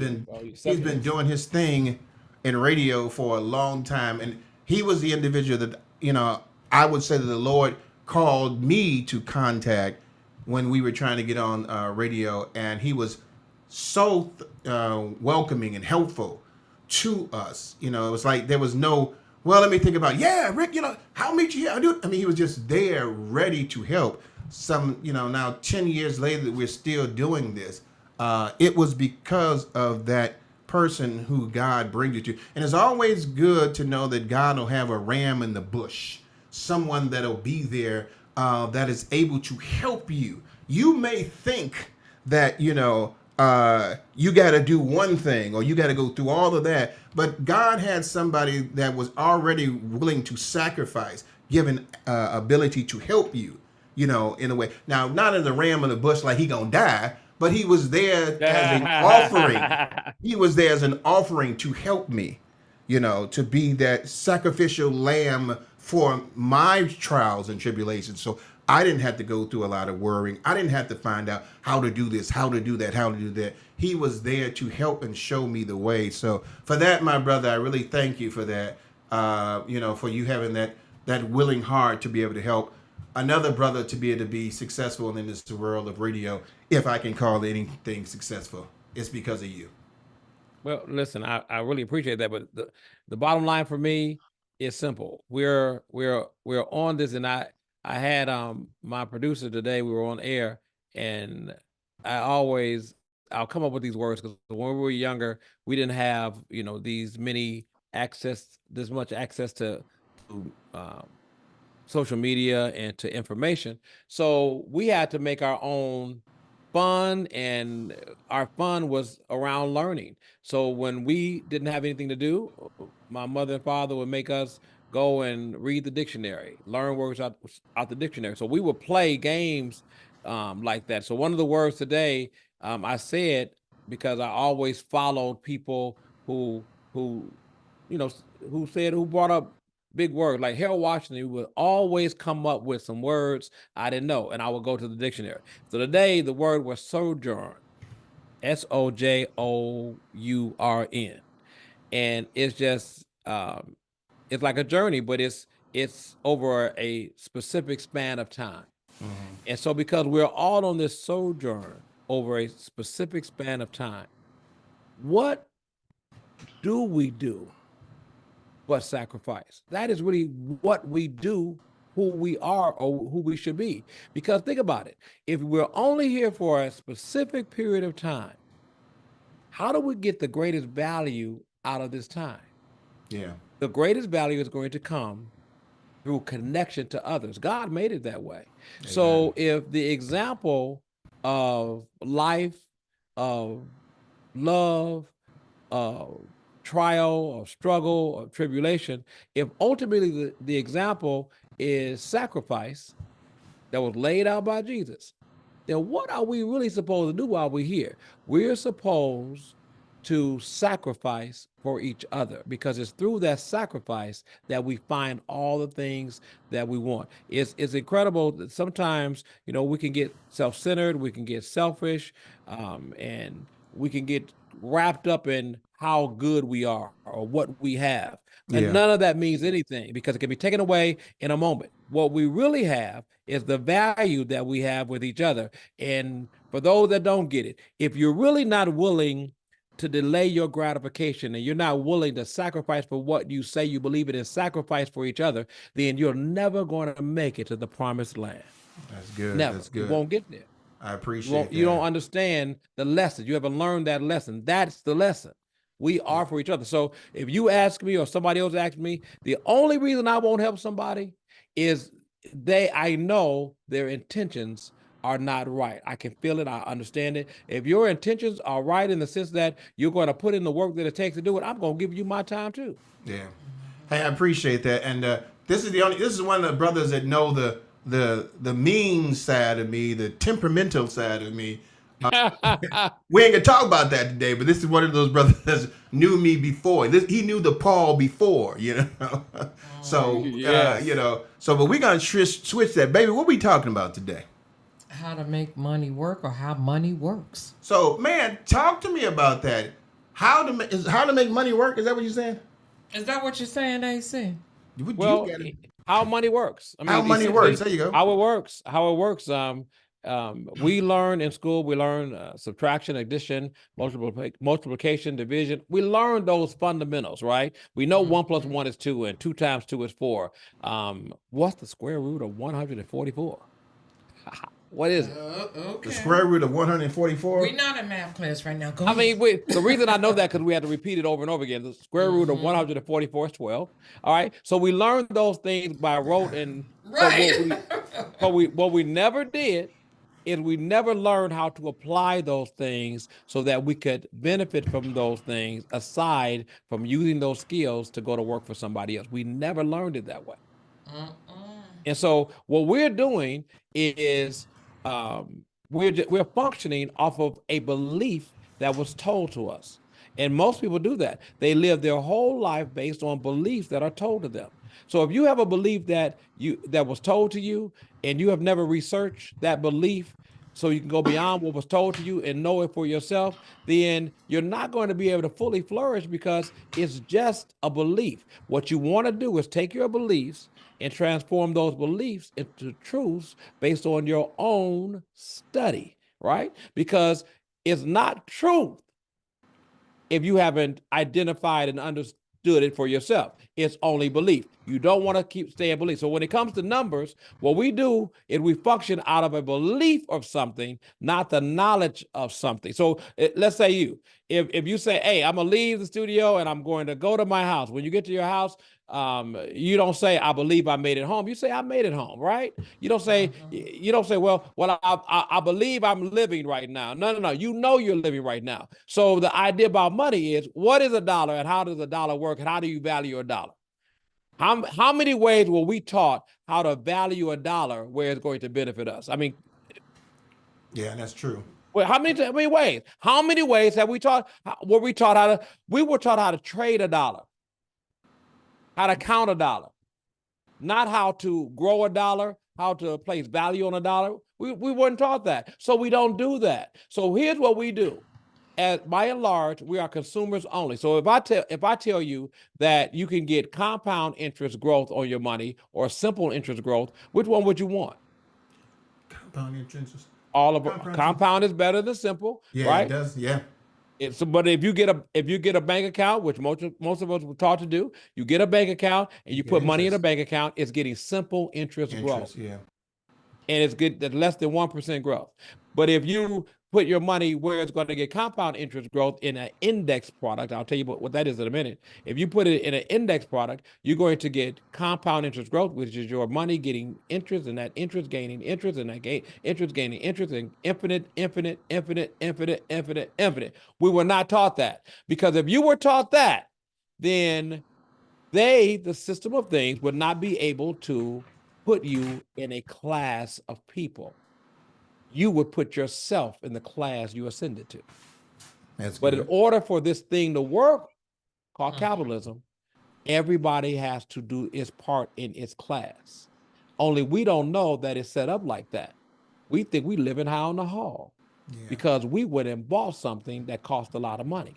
he's been doing his thing in radio for a long time, and he was the individual that I would say that the Lord called me to contact when we were trying to get on radio, and he was so welcoming and helpful to us. It was like there was no, well, let me think about it. Yeah, Rick, I'll meet you here. I mean, he was just there ready to help. Now 10 years later that we're still doing this. It was because of that person who God brings you to. And it's always good to know that God will have a ram in the bush, someone that'll be there that is able to help you. You may think that, you got to do one thing or you got to go through all of that. But God had somebody that was already willing to sacrifice, given ability to help you, in a way. Now, not in the ram in the bush like he gonna die, but he was there as an offering. He was there as an offering to help me, to be that sacrificial lamb for my trials and tribulations. So I didn't have to go through a lot of worrying. I didn't have to find out how to do this, how to do that, how to do that. He was there to help and show me the way. So for that, my brother, I really thank you for that. For you having that willing heart to be able to help another brother to be able to be successful in this world of radio. If I can call anything successful, it's because of you. Well, listen, I really appreciate that, but the bottom line for me is simple. We're on this, and I had my producer today. We were on air, and I'll come up with these words because when we were younger, we didn't have this much access to social media and to information. So we had to make our own fun, and our fun was around learning. So when we didn't have anything to do, my mother and father would make us go and read the dictionary, learn words out the dictionary. So we would play games like that. So one of the words today I said because I always followed people who brought up big words. Like Harold Washington would always come up with some words I didn't know, and I would go to the dictionary. So today the word was sojourn, SOJOURN, and it's just it's like a journey, but it's over a specific span of time. And so because we're all on this sojourn over a specific span of time, what do we do but sacrifice? That is really what we do, who we are or who we should be. Because think about it. If we're only here for a specific period of time, how do we get the greatest value out of this time? Yeah. The greatest value is going to come through connection to others. God made it that way. Amen. So if the example of life, of love, of trial, of struggle, of tribulation, if ultimately the example is sacrifice that was laid out by Jesus, then what are we really supposed to do while we're here? We're supposed to sacrifice for each other, because it's through that sacrifice that we find all the things that we want. It's incredible that sometimes, we can get self-centered, we can get selfish, and we can get wrapped up in how good we are or what we have. And Yeah. none of that means anything because it can be taken away in a moment. What we really have is the value that we have with each other. And for those that don't get it, if you're really not willing to delay your gratification and you're not willing to sacrifice for what you say you believe in and sacrifice for each other, then you're never going to make it to the promised land. That's good. Never. That's You good. won't get there. I You appreciate won't, that. you don't understand the lesson. You haven't learned that lesson. That's the lesson. We are for each other. So if you ask me or somebody else asks me, the only reason I won't help somebody is I know their intentions are not right. I can feel it. I understand it. If your intentions are right in the sense that you're going to put in the work that it takes to do it, I'm going to give you my time too. Yeah. Hey, I appreciate that. And this is one of the brothers that know the mean side of me, the temperamental side of me. We ain't gonna talk about that today, but this is one of those brothers that knew me before. He knew the Paul before, So Yes. but we're gonna switch that, baby. What we talking about today? How to make money work or how money works. So, man, talk to me about that. How to make money work? Is that what you're saying? Is that what you're saying, AC? Well, You gotta- how money works. I mean, how money essentially, works? There you go. How it works. We learn in school. We learn subtraction, addition, multiplication, division. We learn those fundamentals, right? We know 1 + 1 is 2, and 2 × 2 is 4. What's the square root of 144? What is it? Okay. The square root of 144. We're not in math class right now. Go I ahead. mean, the reason I know that because we had to repeat it over and over again. The square root of 144 is 12. All right. So we learned those things by rote, and Right. what we never did is we never learned how to apply those things so that we could benefit from those things aside from using those skills to go to work for somebody else. We never learned it that way. And so what we're doing is we're functioning off of a belief that was told to us. And most people do that. They live their whole life based on beliefs that are told to them. So if you have a belief that was told to you and you have never researched that belief so you can go beyond what was told to you and know it for yourself, then you're not going to be able to fully flourish because it's just a belief. What you want to do is take your beliefs and transform those beliefs into truths based on your own study, right? Because it's not truth if you haven't identified and understood it for yourself. It's only belief. You don't want to keep staying belief. So when it comes to numbers, what we do is we function out of a belief of something, not the knowledge of something. So let's say if you say, hey, I'm gonna leave the studio and I'm going to go to my house. When you get to your house, you don't say, I believe I made it home. You say, I made it home, right? You don't say, well, I believe I'm living right now. No. You know you're living right now. So the idea about money is, what is a dollar and how does a dollar work and how do you value a dollar? How many ways were we taught how to value a dollar where it's going to benefit us? I mean, Yeah, that's true. well, how many ways? How many ways have we taught? We were taught how to trade a dollar, how to count a dollar, not how to grow a dollar, how to place value on a dollar. We weren't taught that. So we don't do that. So here's what we do. By and large, we are consumers only. So if I tell you that you can get compound interest growth on your money or simple interest growth, which one would you want? Compound interest. All of them. Compound is better than simple, Yeah, right? it does. Yeah. But if you get a bank account, which most of us were taught to do, you get a bank account and you put money in a bank account, it's getting simple interest growth. Yeah. And it's good at less than 1% growth. But if you put your money where it's going to get compound interest growth in an index product, I'll tell you what that is in a minute. If you put it in an index product, you're going to get compound interest growth, which is your money getting interest and that interest gaining interest and that interest gaining interest and infinite. We were not taught that, because if you were taught that, then the system of things would not be able to put you in a class of people. You would put yourself in the class you ascended to. But in order for this thing to work, called capitalism, everybody has to do its part in its class. Only we don't know that it's set up like that. We think we live in high on the hall because we went and bought something that cost a lot of money.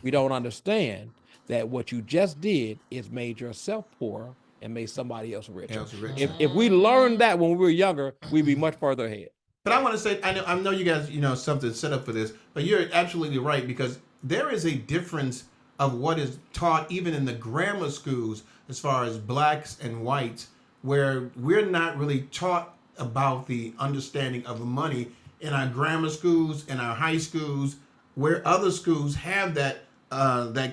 We don't understand that what you just did is made yourself poor and made somebody else richer. Else rich. If we learned that when we were younger, we'd be much further ahead. But I want to say, I know you guys, something set up for this, but you're absolutely right, because there is a difference of what is taught even in the grammar schools as far as blacks and whites, where we're not really taught about the understanding of money in our grammar schools, in our high schools, where other schools have that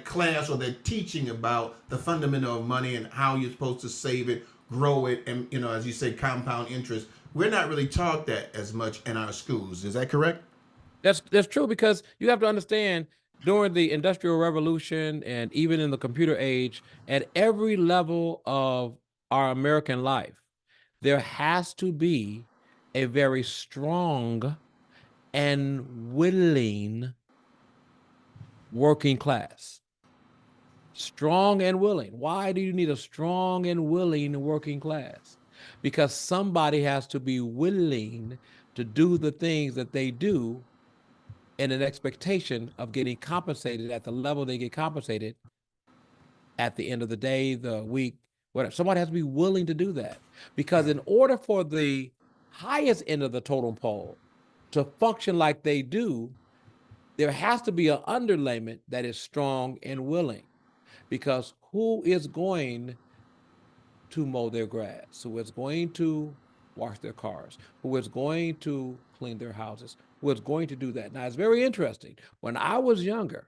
class or that teaching about the fundamental of money and how you're supposed to save it, grow it, and as you say, compound interest. We're not really taught that as much in our schools. Is that correct? That's true, because you have to understand, during the Industrial Revolution and even in the computer age, at every level of our American life, there has to be a very strong and willing working class. Strong and willing. Why do you need a strong and willing working class? Because somebody has to be willing to do the things that they do in an expectation of getting compensated at the level they get compensated at the end of the day, the week, whatever. Somebody has to be willing to do that, because in order for the highest end of the totem pole to function like they do, there has to be an underlayment that is strong and willing. Because who is going to mow their grass? Who is going to wash their cars? Who is going to clean their houses? Who is going to do that? Now, it's very interesting. When I was younger,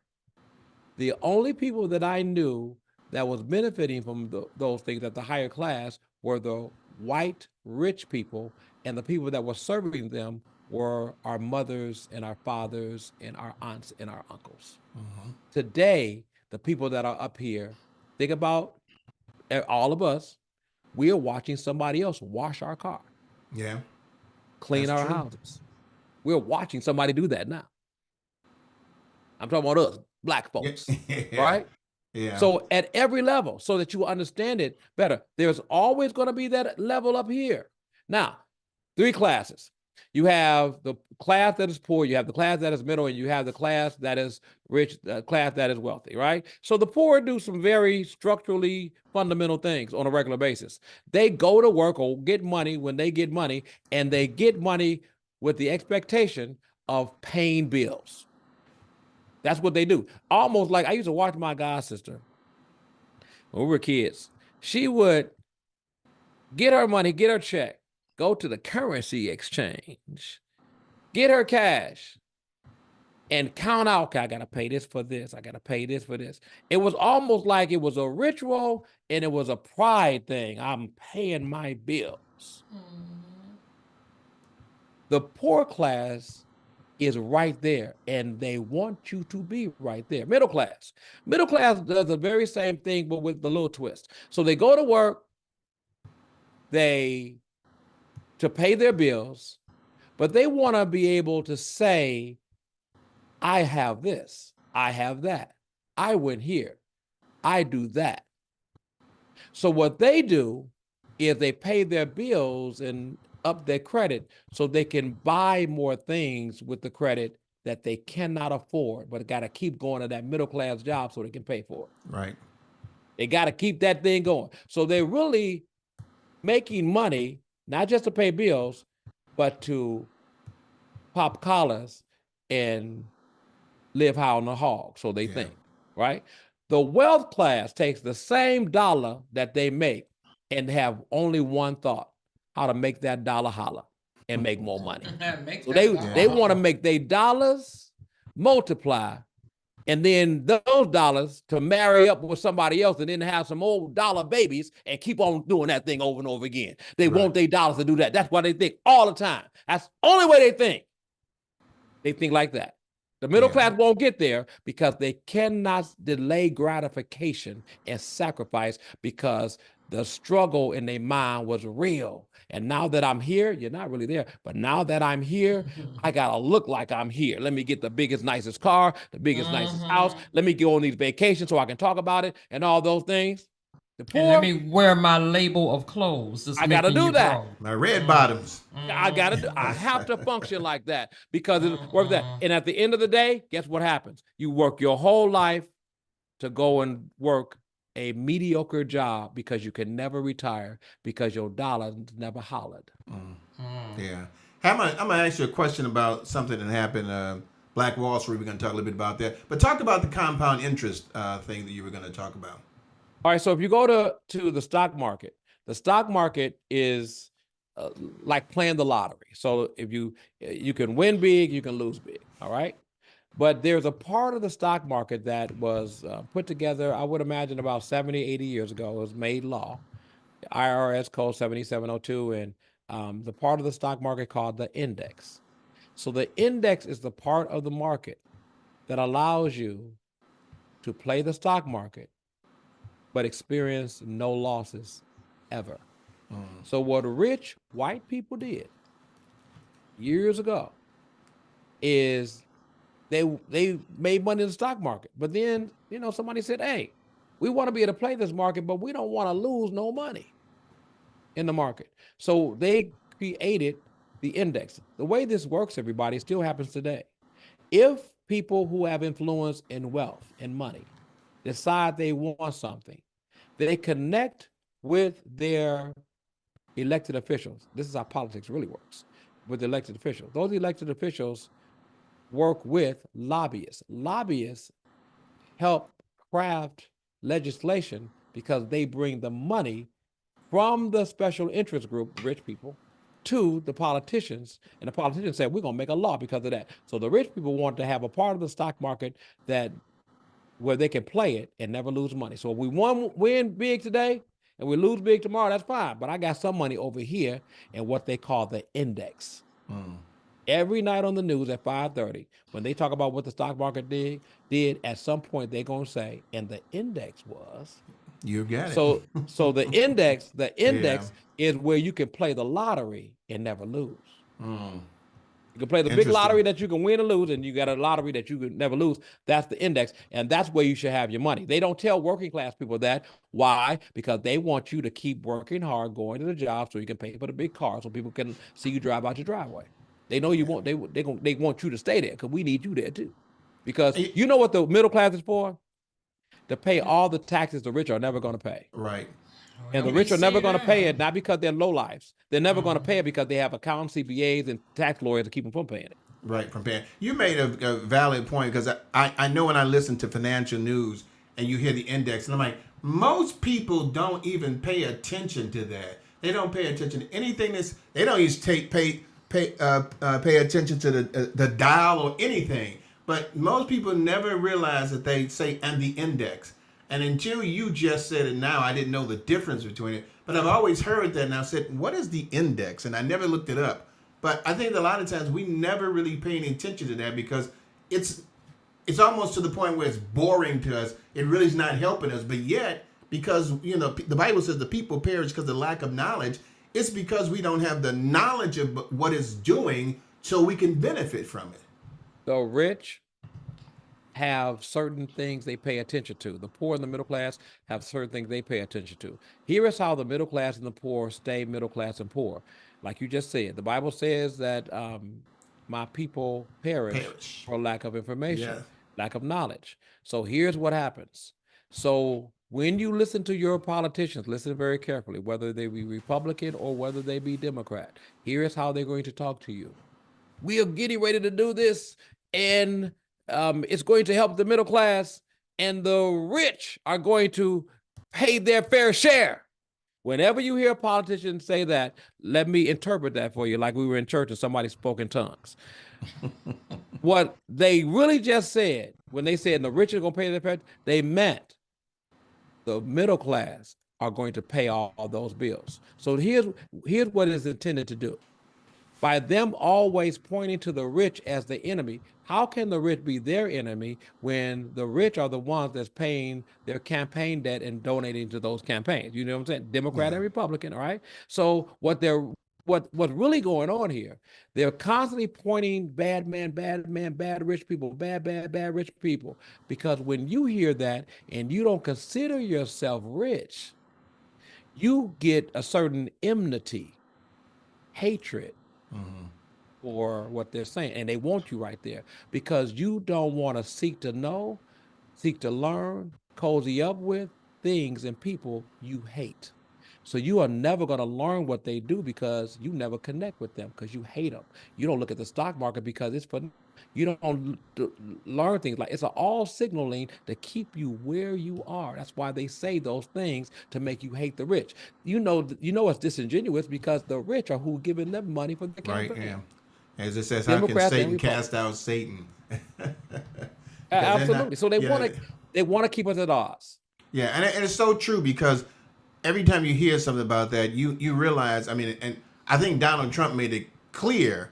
the only people that I knew that was benefiting from those things at the higher class were the white rich people, and the people that were serving them were our mothers and our fathers and our aunts and our uncles. Today, the people that are up here, think about all of us, we are watching somebody else wash our car, Yeah. clean That's our true. houses. We're watching somebody do that now. I'm talking about us, black folks, Yeah. right? Yeah. So at every level, so that you understand it better, there's always going to be that level up here. Now, 3 classes. You have the class that is poor, you have the class that is middle, and you have the class that is rich, the class that is wealthy, right? So the poor do some very structurally fundamental things on a regular basis. They go to work or get money when they get money, and they get money with the expectation of paying bills. That's what they do. Almost like I used to watch my god sister when we were kids. She would get her money, get her check, go to the currency exchange, get her cash, and count out, okay, I got to pay this for this. I got to pay this for this. It was almost like it was a ritual and it was a pride thing. I'm paying my bills. The poor class is right there, and they want you to be right there. Middle class does the very same thing, but with the little twist. So they go to work, to pay their bills, but they want to be able to say, I have this, I have that, I went here, I do that. So what they do is they pay their bills and up their credit so they can buy more things with the credit that they cannot afford, but got to keep going to that middle class job so they can pay for it. Right. They got to keep that thing going. So they're really making money, not just to pay bills, but to pop collars and live high on the hog, so they think, right? The wealth class takes the same dollar that they make and have only one thought: how to make that dollar holler and make more money. So they want to make their dollars multiply, and then those dollars to marry up with somebody else and then have some old dollar babies and keep on doing that thing over and over again. They want their dollars to do that. That's what they think all the time. That's the only way they think. They think like that. The middle class won't get there because they cannot delay gratification and sacrifice, because the struggle in their mind was real. And now that I'm here, you're not really there, but now that I'm here, I gotta look like I'm here. Let me get the biggest, nicest car, the biggest, nicest house. Let me go on these vacations so I can talk about it and all those things. The And let poor, me wear my label of clothes that's I got to making do you that. broke. My red bottoms. I have to function like that because it's worth that. Mm-mm. And at the end of the day, guess what happens? You work your whole life to go and work a mediocre job because you can never retire because your dollar never hollered. Yeah. I'm gonna ask you a question about something that happened. Black Wall Street. We're gonna talk a little bit about that, but talk about the compound interest thing that you were gonna talk about. All right, so if you go to the stock market is uh, like playing the lottery. So if you can win big, you can lose big. All right, but there's a part of the stock market that was put together, I would imagine about 70, 80 years ago. It was made law, IRS code 7702, and the part of the stock market called the index. So the index is the part of the market that allows you to play the stock market but experience no losses ever. So what rich white people did years ago is they made money in the stock market. But then, somebody said, "Hey, we want to be able to play this market, but we don't want to lose no money in the market." So they created the index. The way this works, everybody, still happens today. If people who have influence and wealth and money decide they want something, they connect with their elected officials. This is how politics really works with elected officials. Those elected officials work with lobbyists. Lobbyists help craft legislation because they bring the money from the special interest group, rich people, to the politicians. And the politicians say, we're going to make a law because of that. So the rich people want to have a part of the stock market where they can play it and never lose money. So if we win big today and we lose big tomorrow, that's fine. But I got some money over here in what they call the index. Every night on the news at 5:30, when they talk about what the stock market did at some point they're gonna say, and the index was. You got it. So the index is where you can play the lottery and never lose. You can play the big Interesting. lottery that you can win or lose, and you got a lottery that you can never lose. That's the index, and that's where you should have your money. They don't tell working class people that. Why? Because they want you to keep working hard, going to the job, so you can pay for the big car, so people can see you drive out your driveway. They know you want. They want you to stay there because we need you there too. Because you know what the middle class is for? To pay all the taxes the rich are never going to pay. Right. And the rich are never going to pay it, not because they're low lives. They're never going to pay it because they have accountants, CPAs, and tax lawyers to keep them from paying it. Right, from paying. You made a valid point because I know when I listen to financial news and you hear the index, and I'm like, most people don't even pay attention to that. They don't pay attention to anything they don't even pay attention to the dial or anything. But most people never realize that they say and the index. And until you just said it now, I didn't know the difference between it. But I've always heard that and I've said, what is the index? And I never looked it up. But I think that a lot of times we never really pay any attention to that because it's almost to the point where it's boring to us. It really is not helping us. But yet, because the Bible says the people perish because of lack of knowledge, it's because we don't have the knowledge of what it's doing so we can benefit from it. The rich have certain things they pay attention to. The poor and the middle class have certain things they pay attention to. Here is how the middle class and the poor stay middle class and poor. Like you just said, the Bible says that my people perish for lack of information, lack of knowledge. So here's what happens. So when you listen to your politicians, listen very carefully, whether they be Republican or whether they be Democrat. Here is how they're going to talk to you. We are getting ready to do this, and it's going to help the middle class, and the rich are going to pay their fair share. Whenever you hear a politician say that, let me interpret that for you like we were in church and somebody spoke in tongues. What they really just said, when they said the rich are going to pay their fair, they meant the middle class are going to pay all those bills. So here's what it's intended to do. By them always pointing to the rich as the enemy, how can the rich be their enemy when the rich are the ones that's paying their campaign debt and donating to those campaigns? You know what I'm saying? Democrat and Republican, all right? So what's really going on here, they're constantly pointing bad man, bad rich people, bad rich people. Because when you hear that and you don't consider yourself rich, you get a certain enmity, hatred Mhm. for what they're saying, and they want you right there because you don't want to seek to know, seek to learn, cozy up with things and people you hate. So you are never going to learn what they do because you never connect with them because you hate them. You don't look at the stock market because it's for you don't learn things like it's all signaling to keep you where you are. That's why they say those things to make you hate the rich. You know it's disingenuous because the rich are who giving them money for the Right. campaign. Yeah. As it says, how can Democrats and Satan Republicans. cast out Satan? Because they're not. Absolutely. So Yeah. they want to keep us at odds. Yeah, and it's so true because every time you hear something about that, you realize. I mean, and I think Donald Trump made it clear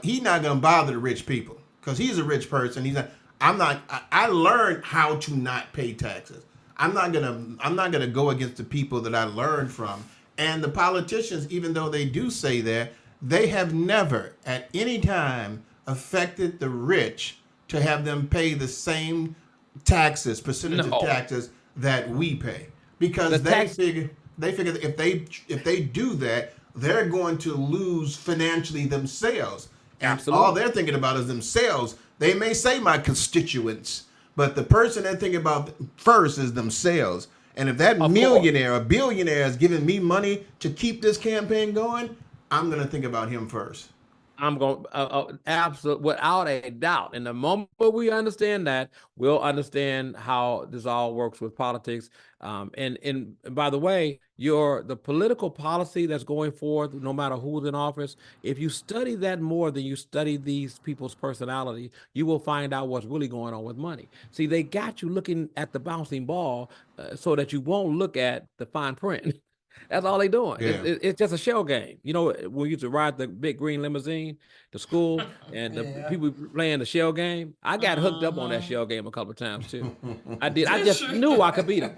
he's not going to bother the rich people because he's a rich person. He's not. I'm not. I learned how to not pay taxes. I'm not gonna go against the people that I learned from. And the politicians, even though they do say that, they have never at any time affected the rich to have them pay the same taxes, percentage of No, taxes that we pay, because the tax. they figure that if they do that, they're going to lose financially themselves, and all Absolutely. they're thinking about is themselves. They may say my constituents, but the person they're thinking about first is themselves. And if that Of course. millionaire or billionaire is giving me money to keep this campaign going, I'm going to think about him first. I'm going absolutely without a doubt. And the moment we understand that, we'll understand how this all works with politics. And by the way, the political policy that's going forth, no matter who's in office, if you study that more than you study these people's personality, you will find out what's really going on with money. See, they got you looking at the bouncing ball so that you won't look at the fine print. That's all they doing. Yeah. It's just a shell game. You know, we used to ride the big green limousine to school, and the Yeah. people playing the shell game. I got hooked up on that Mhm. shell game a couple of times too. I did. I Did just you? knew I could beat them.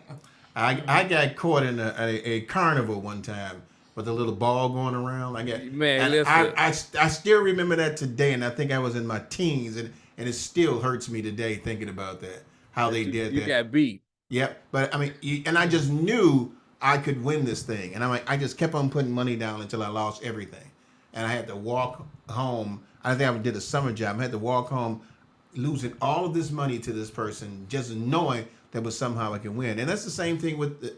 I got caught in a carnival one time with a little ball going around. Man, And listen. I still remember that today, and I think I was in my teens, and it still hurts me today thinking about that, how they did You that. got beat. Yep. But I mean, and I just knew I could win this thing. And I'm like, I just kept on putting money down until I lost everything. And I had to walk home. I think I did a summer job. I had to walk home losing all of this money to this person, just knowing that was somehow I can win. And that's the same thing with,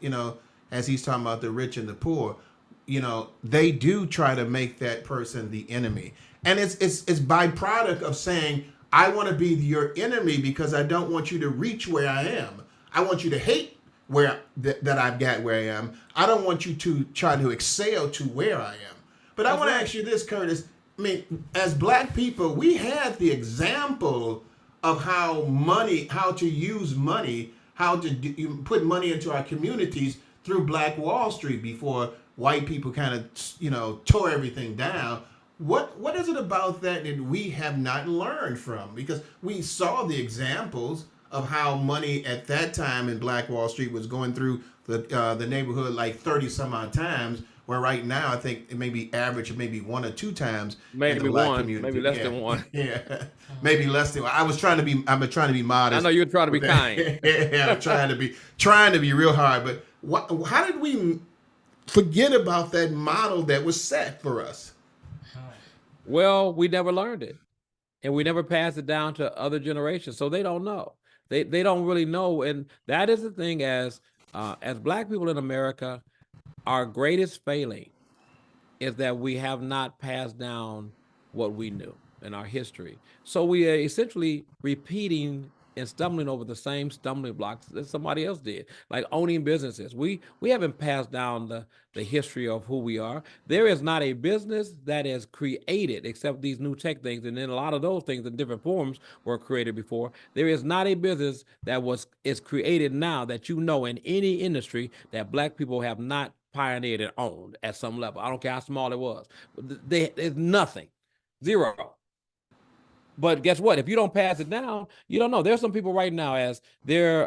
as he's talking about the rich and the poor, they do try to make that person the enemy. And it's byproduct of saying, I want to be your enemy because I don't want you to reach where I am. I want you to hate that I've got where I am. I don't want you to try to excel to where I am. But I That's want to right. ask you this, Curtis. I mean, as black people, we had the example of how to use money, how to put money into our communities through Black Wall Street before white people kind of, tore everything down. What is it about that we have not learned from? Because we saw the examples of how money at that time in Black Wall Street was going through the neighborhood like 30 some odd times, where right now I think it may be average of maybe 1 or 2 times in the Maybe black one, community. maybe less Yeah. than one. Yeah, maybe less than. I'm trying to be modest. I know you're trying to be with that. kind. Yeah, I'm trying to be real hard. But how did we forget about that model that was set for us? Well, we never learned it, and we never passed it down to other generations, so they don't know. They don't really know, and that is the thing. As black people in America, our greatest failing is that we have not passed down what we knew in our history. So we are essentially repeating and stumbling over the same stumbling blocks that somebody else did, like owning businesses. We haven't passed down the history of who we are. There is not a business that is created except these new tech things, and then a lot of those things in different forms were created before. There is not a business that is created now that you know in any industry that black people have not pioneered and owned at some level. I don't care how small it was. There's nothing, zero. But guess what? If you don't pass it down, you don't know. There's some people right now as they're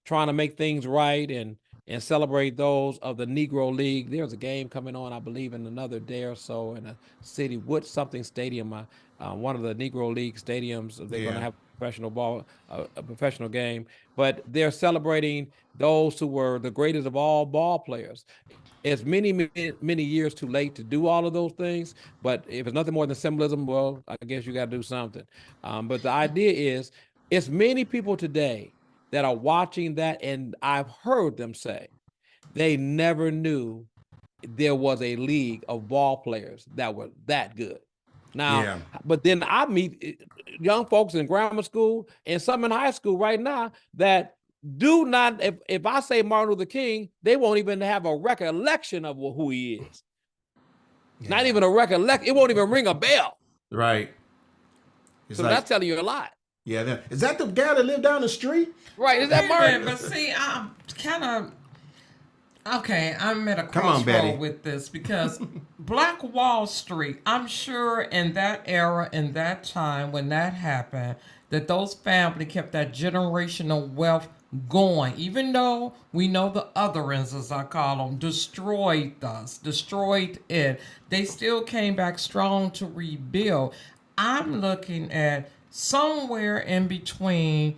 trying to make things right and celebrate those of the Negro League. There's a game coming on, I believe, in another day or so in a city, Wood something stadium, one of the Negro League stadiums. They're going to Yeah. have a professional game, but they're celebrating those who were the greatest of all ball players. It's many years too late to do all of those things, but if it's nothing more than symbolism, well, I guess you got to do something. But the idea is, it's many people today that are watching that, and I've heard them say they never knew there was a league of ball players that were that good. Now, Yeah. but then I meet young folks in grammar school and some in high school right now that do not, if I say Martin Luther King, they won't even have a recollection of who he is. Not even a recollection. It won't even ring a bell. Right. It's So that's telling you a lot. yeah. Is that the guy that lived down the street? Right. Is that Wait a minute, Martin? but see, I'm kind of okay. I'm at a Come on, Betty. crossroad with this because Black Wall Street. I'm sure in that era, in that time when that happened, that those family kept that generational wealth going. Even though we know the other ends, as I call them, destroyed us, destroyed it, they still came back strong to rebuild. I'm looking at somewhere in between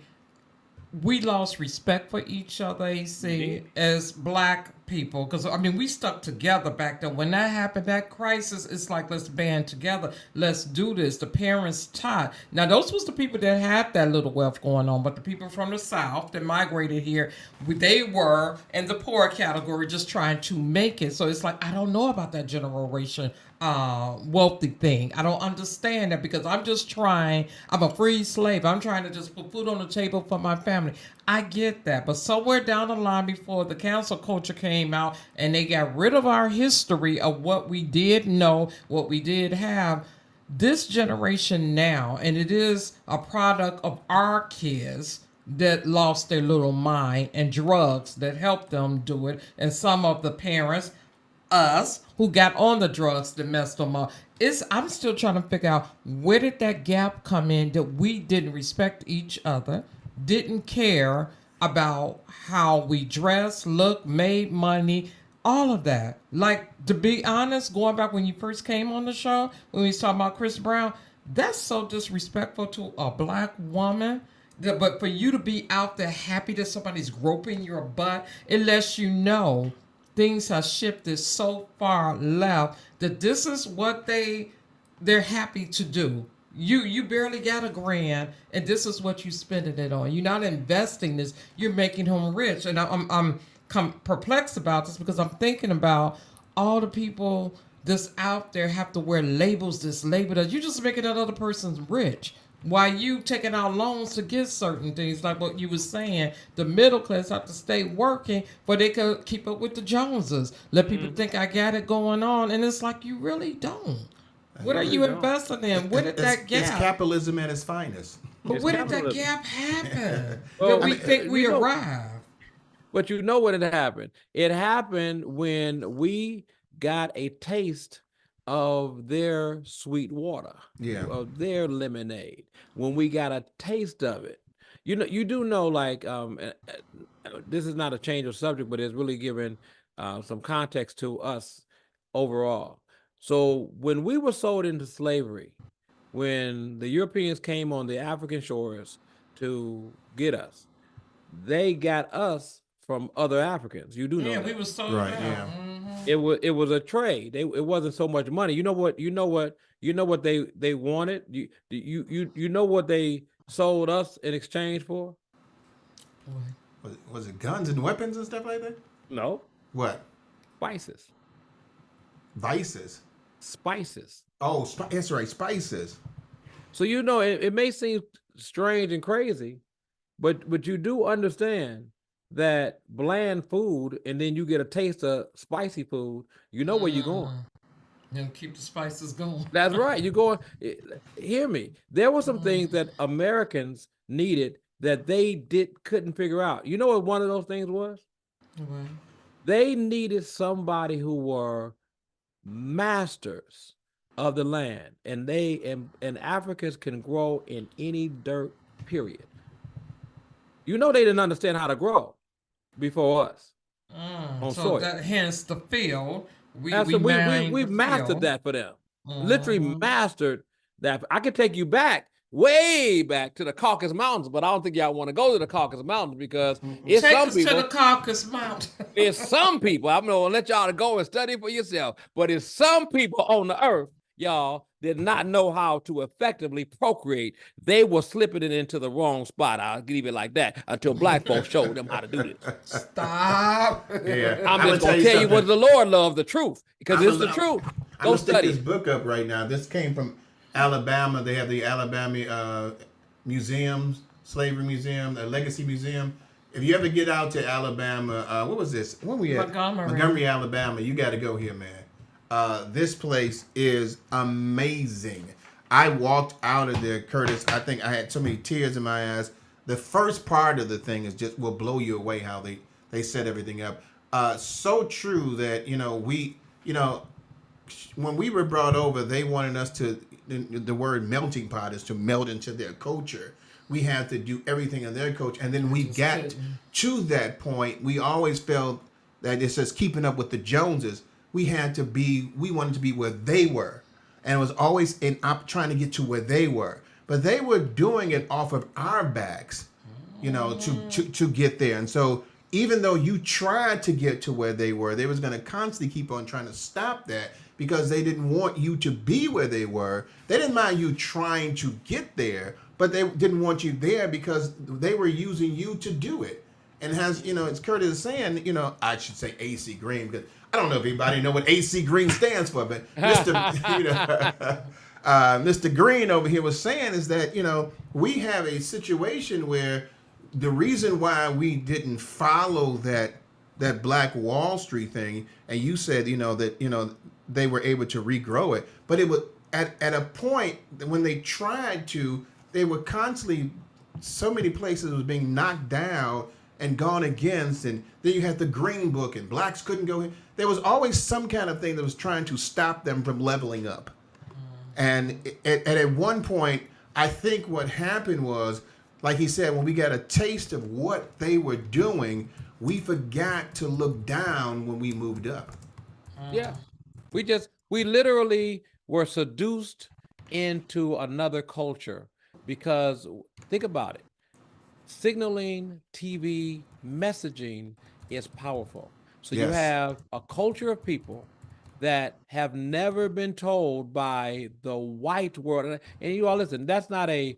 we lost respect for each other, AC, as black people. Because, I mean, we stuck together back then. When that happened, that crisis, it's like, let's band together. Let's do this. The parents taught. Now, those was the people that had that little wealth going on. But the people from the South that migrated here, they were in the poor category just trying to make it. So it's like, I don't know about that generation wealthy thing. I don't understand that because I'm just trying. I'm a free slave. I'm trying to just put food on the table for my family. I get that, but somewhere down the line before the cancel culture came out and they got rid of our history of what we did know, what we did have, this generation now, and it is a product of our kids that lost their little mind and drugs that helped them do it, and some of the parents, us, who got on the drugs that messed them up. I'm still trying to figure out where did that gap come in that we didn't respect each other, didn't care about how we dress, look, made money, all of that. Like, to be honest, going back when you first came on the show, when we was talking about Chris Brown, that's so disrespectful to a black woman. But for you to be out there happy that somebody's groping your butt, it lets you know things have shifted so far left that this is what they're happy to do. You barely got $1,000, and this is what you spending it on. You're not investing this. You're making him rich, and I'm perplexed about this because I'm thinking about all the people that's out there have to wear labels. This label that you just making that other person's rich. While you taking out loans to get certain things, like what you were saying, the middle class have to stay working, but they could keep up with the Joneses. Let people think I got it going on, and it's like you really don't. What are you investing in? Where did that gap? It's capitalism at its finest. But It's where did that capitalism. gap happen? Well, that we think we you know- arrived. But you know what had happened? It happened when we got a taste of their sweet water, Yeah. of their lemonade. When we got a taste of it, you do know, like, this is not a change of subject, but it's really giving some context to us overall. So when we were sold into slavery, when the Europeans came on the African shores to get us, they got us from other Africans. You do know Yeah, that. we was so Right, down. yeah. It was a trade. It wasn't so much money. You know what they wanted. You know what they sold us in exchange for? Was it guns and weapons and stuff like that? No, What? spices. Vices. Spices. Oh, that's right, spices. So you know it may seem strange and crazy, but you do understand that bland food and then you get a taste of spicy food, you know where you're going. And keep the spices going. That's right. You're going, hear me. There were some things that Americans needed that they couldn't figure out. You know what one of those things was? Right. They needed somebody who were masters of the land, and and Africans can grow in any dirt, period. You know they didn't understand how to grow before us on So soil. that hence the field. We We mastered that for them. Literally mastered that. I could take you back way back to the Caucasus Mountains, but I don't think y'all want to go to the Caucasus Mountains because it's Take some us people. to the Caucasus Mountain. It's some people. I'm gonna let y'all to go and study for yourself. But it's some people on the earth, y'all, did not know how to effectively procreate. They were slipping it into the wrong spot. I'll leave it like that until black folks showed them how to do this. Stop. Yeah, I'm just gonna tell you what the Lord loved, the truth, because it's the truth. I'm Go gonna stick study. this book up right now. This came from Alabama. They have the Alabama museums, slavery museum, the legacy museum. If you ever get out to Alabama, what was this? When we at Montgomery, Alabama, you got to go here, man. This place is amazing. I walked out of there, Curtis. I think I had so many tears in my eyes. The first part of the thing is just will blow you away how they set everything up. So true that when we were brought over, they wanted us to. The word melting pot is to melt into their culture. We had to do everything in their culture, and then we got to that point. We always felt that it says keeping up with the Joneses. We wanted to be where they were, and it was always trying to get to where they were. But they were doing it off of our backs, to get there. And so even though you tried to get to where they were, they was going to constantly keep on trying to stop that because they didn't want you to be where they were. They didn't mind you trying to get there, but they didn't want you there because they were using you to do it. And as Curtis is saying, I should say AC Green because I don't know if anybody know what AC Green stands for, but Mr. Green over here was saying is that, we have a situation where the reason why we didn't follow that Black Wall Street thing, and you said, that, they were able to regrow it, but it was at a point when they tried to, they were constantly, so many places was being knocked down and gone against, and then you had the Green Book, and blacks couldn't go in. There was always some kind of thing that was trying to stop them from leveling up. And at one point, I think what happened was, like he said, when we got a taste of what they were doing, we forgot to look down when we moved up. Yeah. We literally were seduced into another culture because think about it. Signaling, TV, messaging is powerful. So you have a culture of people that have never been told by the white world. And you all listen, that's not a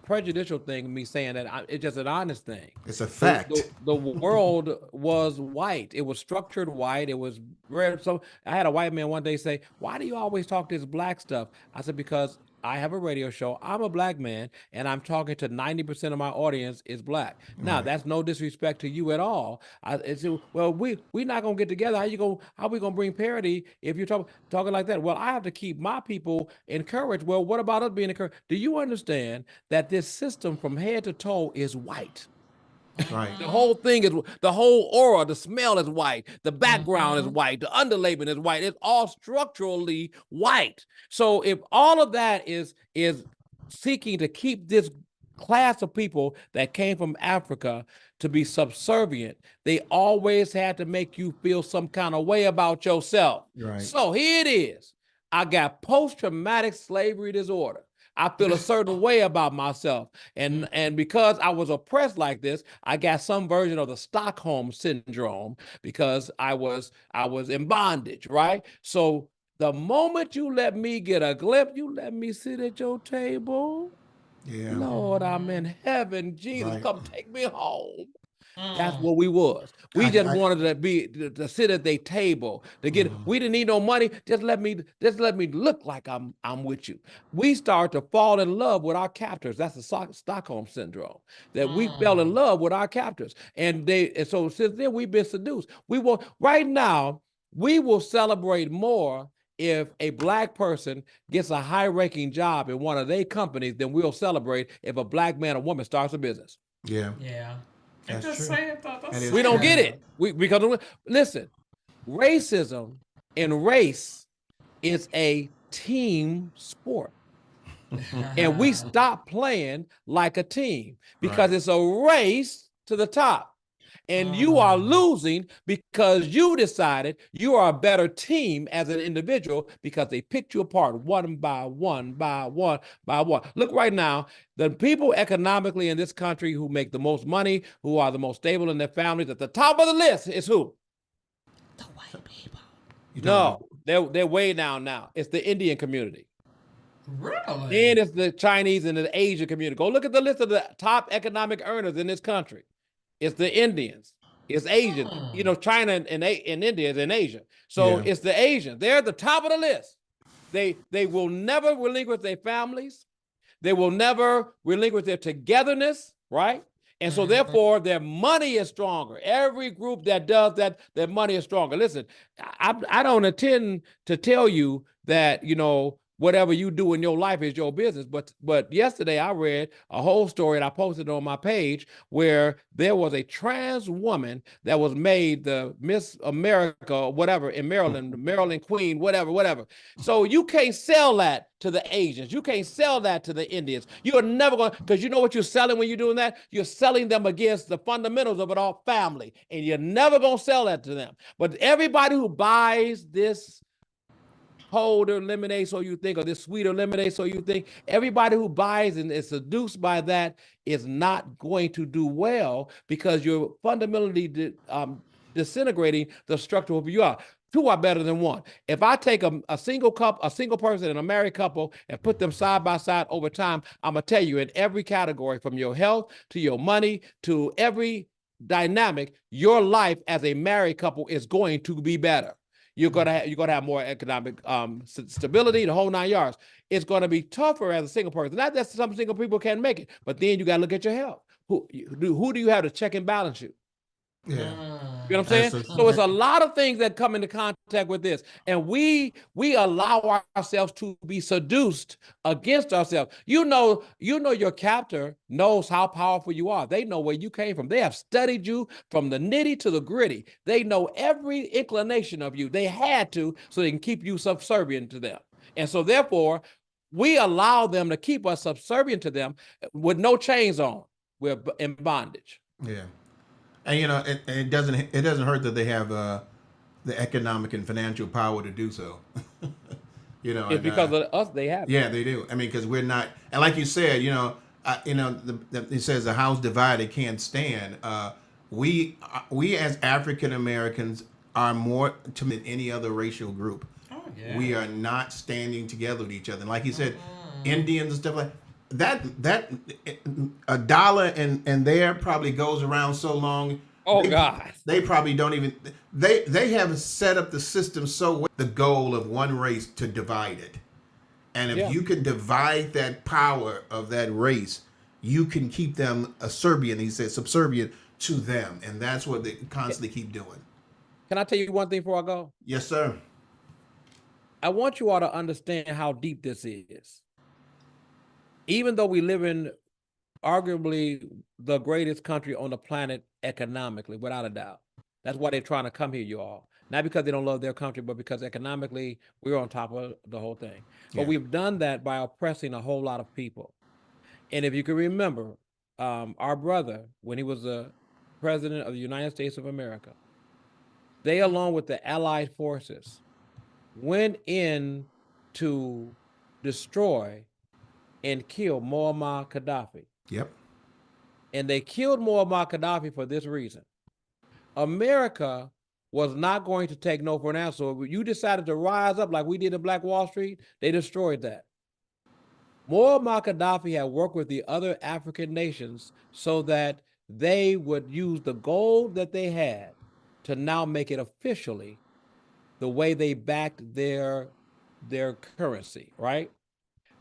prejudicial thing, me saying that. It's just an honest thing. It's a fact. The world was white. It was structured white. It was red. So I had a white man one day say, "Why do you always talk this black stuff?" I said, "Because I have a radio show. I'm a black man, and I'm talking to 90% of my audience is black." Now, that's no disrespect to you at all. Well, we're not gonna get together. How we gonna bring parity if you're talking like that? Well, I have to keep my people encouraged. Well, what about us being encouraged? Do you understand that this system from head to toe is white? Right. The whole thing is, the whole aura, the smell is white, the background is white, the underlayment is white. It's all structurally white. So if all of that is seeking to keep this class of people that came from Africa to be subservient, they always had to make you feel some kind of way about yourself. Right. So here it is. I got post-traumatic slavery disorder. I feel a certain way about myself. And because I was oppressed like this, I got some version of the Stockholm syndrome because I was in bondage, right? So the moment you let me get a glimpse, you let me sit at your table. Yeah. Lord, I'm in heaven. Jesus, Right. come take me home. That's what we was. We just wanted to sit at their table to get. We didn't need no money. Just let me look like I'm with you. We start to fall in love with our captors. That's the Stockholm syndrome. That we fell in love with our captors, and so since then we've been seduced. Right now we will celebrate more if a black person gets a high-ranking job in one of their companies than we'll celebrate if a black man or woman starts a business. Yeah. Yeah. That's Just true. saying that. We don't get it. Because listen, racism and race is a team sport. And we stop playing like a team because it's a race to the top. And you are losing because you decided you are a better team as an individual because they picked you apart one by one by one by one. Look right now, the people economically in this country who make the most money, who are the most stable in their families, at the top of the list is who? The white people. No, they're way down now. It's the Indian community. Really? And it's the Chinese and the Asian community. Go look at the list of the top economic earners in this country. It's the Indians. It's Asians. You know, China and India is in Asia. So Yeah. it's the Asians. They're at the top of the list. They will never relinquish their families. They will never relinquish their togetherness, right? And so therefore their money is stronger. Every group that does that, their money is stronger. Listen, I don't intend to tell you that, you know, whatever you do in your life is your business. But yesterday I read a whole story and I posted on my page where there was a trans woman that was made the Miss America or whatever in Maryland, Maryland Queen, whatever. So you can't sell that to the Asians. You can't sell that to the Indians. You're never going to, because you know what you're selling when you're doing that? You're selling them against the fundamentals of it all, family. And you're never going to sell that to them. But everybody who buys this colder lemonade, so you think, or this sweeter lemonade, so you think, everybody who buys and is seduced by that is not going to do well because you're fundamentally disintegrating the structure of who you are. Two are better than one. If I take a single person and a married couple and put them side by side over time, I'm gonna tell you in every category, from your health to your money to every dynamic, your life as a married couple is going to be better. You're gonna have more economic stability, the whole 9 yards. It's gonna be tougher as a single person. Not that some single people can't make it, but then you gotta look at your health. Who do you have to check and balance you? Yeah. You know what I'm saying? So it's a lot of things that come into contact with this. And we allow ourselves to be seduced against ourselves. You know your captor knows how powerful you are. They know where you came from. They have studied you from the nitty to the gritty. They know every inclination of you. They had to, so they can keep you subservient to them. And so therefore, we allow them to keep us subservient to them with no chains on. We're in bondage. Yeah. And you know, it doesn't hurt that they have the economic and financial power to do so. You know, It's because of us they have. Yeah, they do. I mean, because we're not, and like you said, it says a house divided can't stand. We as African Americans are more than any other racial group. Oh, yeah. We are not standing together with each other. And like you said, Indians and stuff like that $1 and there probably goes around so long. Oh God. They probably don't even they have set up the system so well, the goal of one race to divide it. And if you can divide that power of that race, you can keep them subservient to them. And that's what they constantly keep doing. Can I tell you one thing before I go? Yes, sir. I want you all to understand how deep this is. Even though we live in arguably the greatest country on the planet economically, without a doubt. That's why they're trying to come here, you all. Not because they don't love their country, but because economically we're on top of the whole thing. But we've done that by oppressing a whole lot of people. And if you can remember, our brother, when he was the president of the United States of America, they, along with the Allied forces, went in to destroy and kill Muammar Gaddafi. Yep. And they killed Muammar Gaddafi for this reason. America was not going to take no for an answer. So you decided to rise up like we did in Black Wall Street, they destroyed that. Muammar Gaddafi had worked with the other African nations so that they would use the gold that they had to now make it officially the way they backed their currency, right?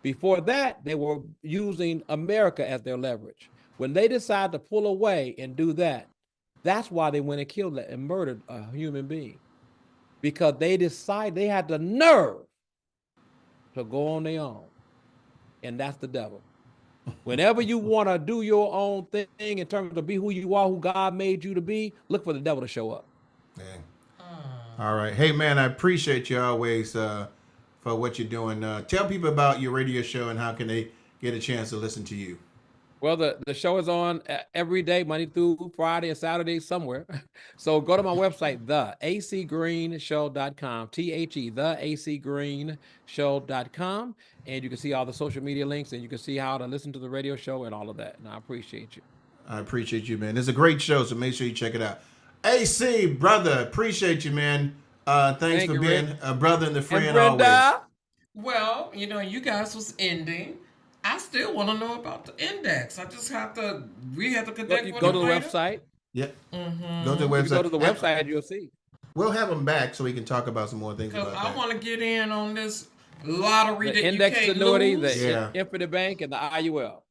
Before that, they were using America as their leverage. When they decided to pull away and do that, that's why they went and killed and murdered a human being. Because they decided they had the nerve to go on their own. And that's the devil. Whenever you want to do your own thing in terms of be who you are, who God made you to be, look for the devil to show up. Yeah. All right. Hey, man, I appreciate you always for what you're doing. Tell people about your radio show and how can they get a chance to listen to you. Well, the show is on every day, Monday through Friday and Saturday somewhere. So go to my website, theacgreenshow.com, THE, theacgreenshow.com, and you can see all the social media links and you can see how to listen to the radio show and all of that. And I appreciate you. I appreciate you, man. It's a great show, so make sure you check it out. AC, brother, appreciate you, man. Thanks Thank for you, being Rick. a brother and a And friend always. Brenda, Well, you guys was ending. I still want to know about the index. I just have to. We have to connect you with go to the the writer. website. Yep. Mm-hmm. Go to the If you go website. to the website, you'll see. We'll have him back so we can talk about some more things Because about I that. want to get in on this lottery The that index you can't annuity, lose. the Yeah. Infinite Bank, and the IUL.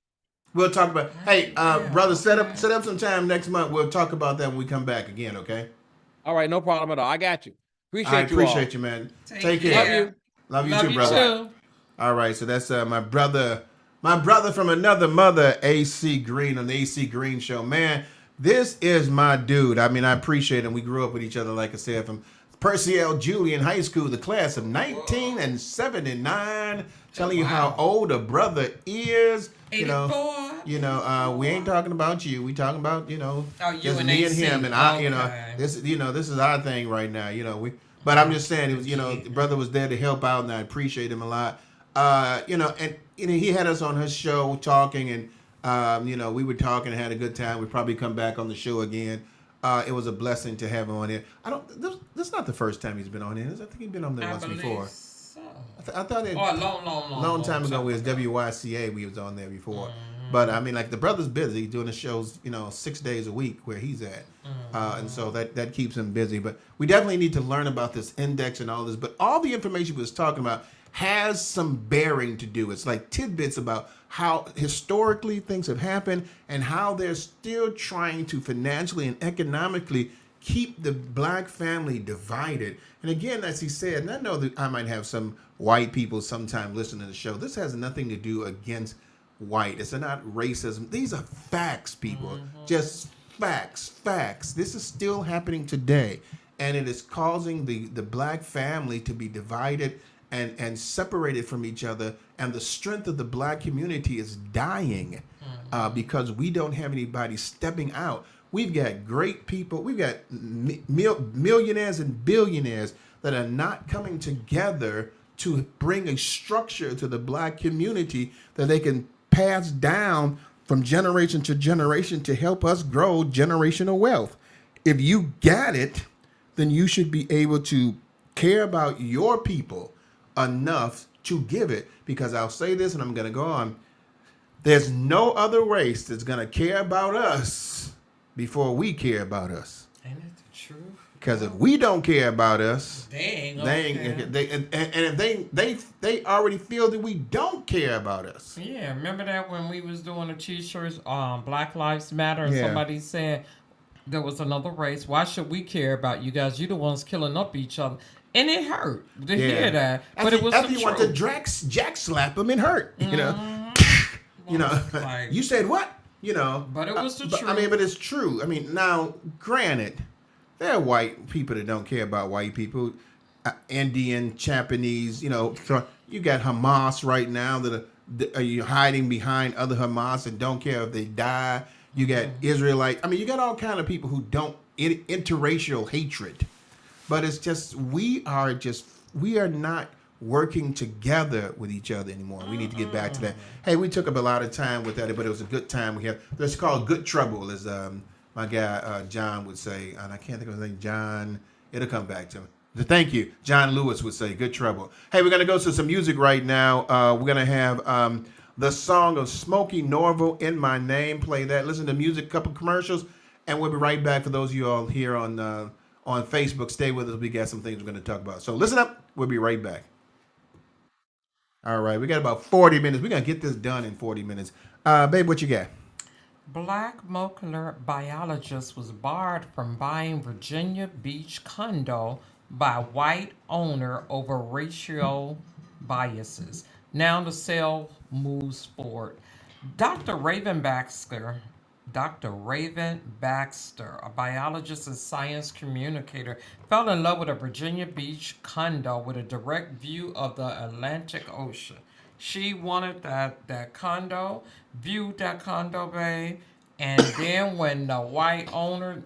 We'll talk about. Hey, Yeah, brother, set okay. up some time next month. We'll talk about that when we come back again. Okay. All right, no problem at all. I got you. I Appreciate you all. appreciate you, man. Take Take care. care. Love you. Love you Love too, you brother. too. All right, so that's my brother from another mother, AC Green on the AC Green Show. Man, this is my dude. I mean, I appreciate him. We grew up with each other, like I said, from Percy L. Julian High School, the class of 1979. Telling you how old a brother is. 84. We ain't talking about you. We talking about Oh, you just and me and AC. him, and I. Okay. This is our thing right now. But I'm just saying, it was the brother was there to help out, and I appreciate him a lot. And he had us on his show talking, and we were talking and had a good time. We'd probably come back on the show again. It was a blessing to have him on here. This is not the first time he's been on here. I think he's been on there I once believe before. so. I thought it. Oh, a long Long time ago, we was ago. WYCA. We was on there before, but I mean, like the brother's busy doing the shows, 6 days a week where he's at, and so that keeps him busy. But we definitely need to learn about this index and all this. But all the information we was talking about has some bearing to do. It's like tidbits about how historically things have happened and how they're still trying to financially and economically keep the black family divided. And again, as he said, and I know that I might have some white people sometime listening to the show. This has nothing to do against white. It's not racism. These are facts, people. Just facts. This is still happening today. And it is causing the black family to be divided and separated from each other. And the strength of the black community is dying because we don't have anybody stepping out. We've got great people. We've got millionaires and billionaires that are not coming together to bring a structure to the black community that they can pass down from generation to generation to help us grow generational wealth. If you got it, then you should be able to care about your people enough to give it. Because I'll say this and I'm going to go on. There's no other race that's going to care about us before we care about us. Ain't it the truth? Because if we don't care about us, They ain't they okay. and if they already feel that we don't care about us. Yeah, remember that when we was doing the t-shirts, Black Lives Matter, and Yeah. somebody said there was another race. Why should we care about you guys? You the ones killing up each other, and it hurt to hear that. But it was after the you want to truth. jack slap him and hurt, Like, you said what? But it was the I mean, truth. but it's true. I mean, now, granted, there are white people that don't care about white people, Indian, Japanese. So you got Hamas right now that are you hiding behind other Hamas and don't care if they die. You got Israelite. I mean, you got all kind of people who don't interracial hatred. But it's just we are not working together with each other anymore. We need to get back to that. Hey, we took up a lot of time with that, but it was a good time we have. That's called good trouble, as my guy John would say, and I can't think of his name. John, it'll come back to me. Thank you, John Lewis would say, good trouble. Hey, we're gonna go to some music right now. We're gonna have the song of Smokey Norville, "In My Name." Play that. Listen to music, couple commercials, and we'll be right back. For those of you all here on Facebook, stay with us. We got some things we're going to talk about. So listen up. We'll be right back. All right. We got about 40 minutes. We're going to get this done in 40 minutes. Babe, what you got? Black molecular biologist was barred from buying Virginia Beach condo by white owner over racial biases. Now the sale moves forward. Dr. Raven Baxter, a biologist and science communicator, fell in love with a Virginia Beach condo with a direct view of the Atlantic Ocean. She wanted that condo, viewed that condo, babe, and then when the white owner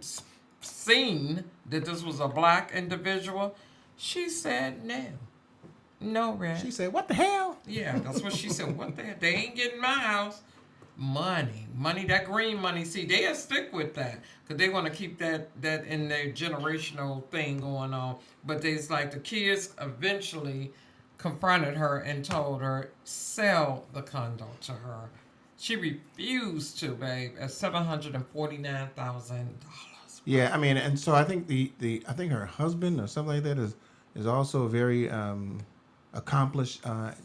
seen that this was a black individual, she said no. No, Red. She said, "What the hell?" Yeah, that's what she said. What the hell? They ain't getting my house. Money, that green money. See, they'll stick with that because they want to keep that in their generational thing going on. But it's like the kids eventually confronted her and told her sell the condo to her. She refused to, babe, at $749,000. Yeah, I mean, and so I think I think her husband or something like that is also a very accomplished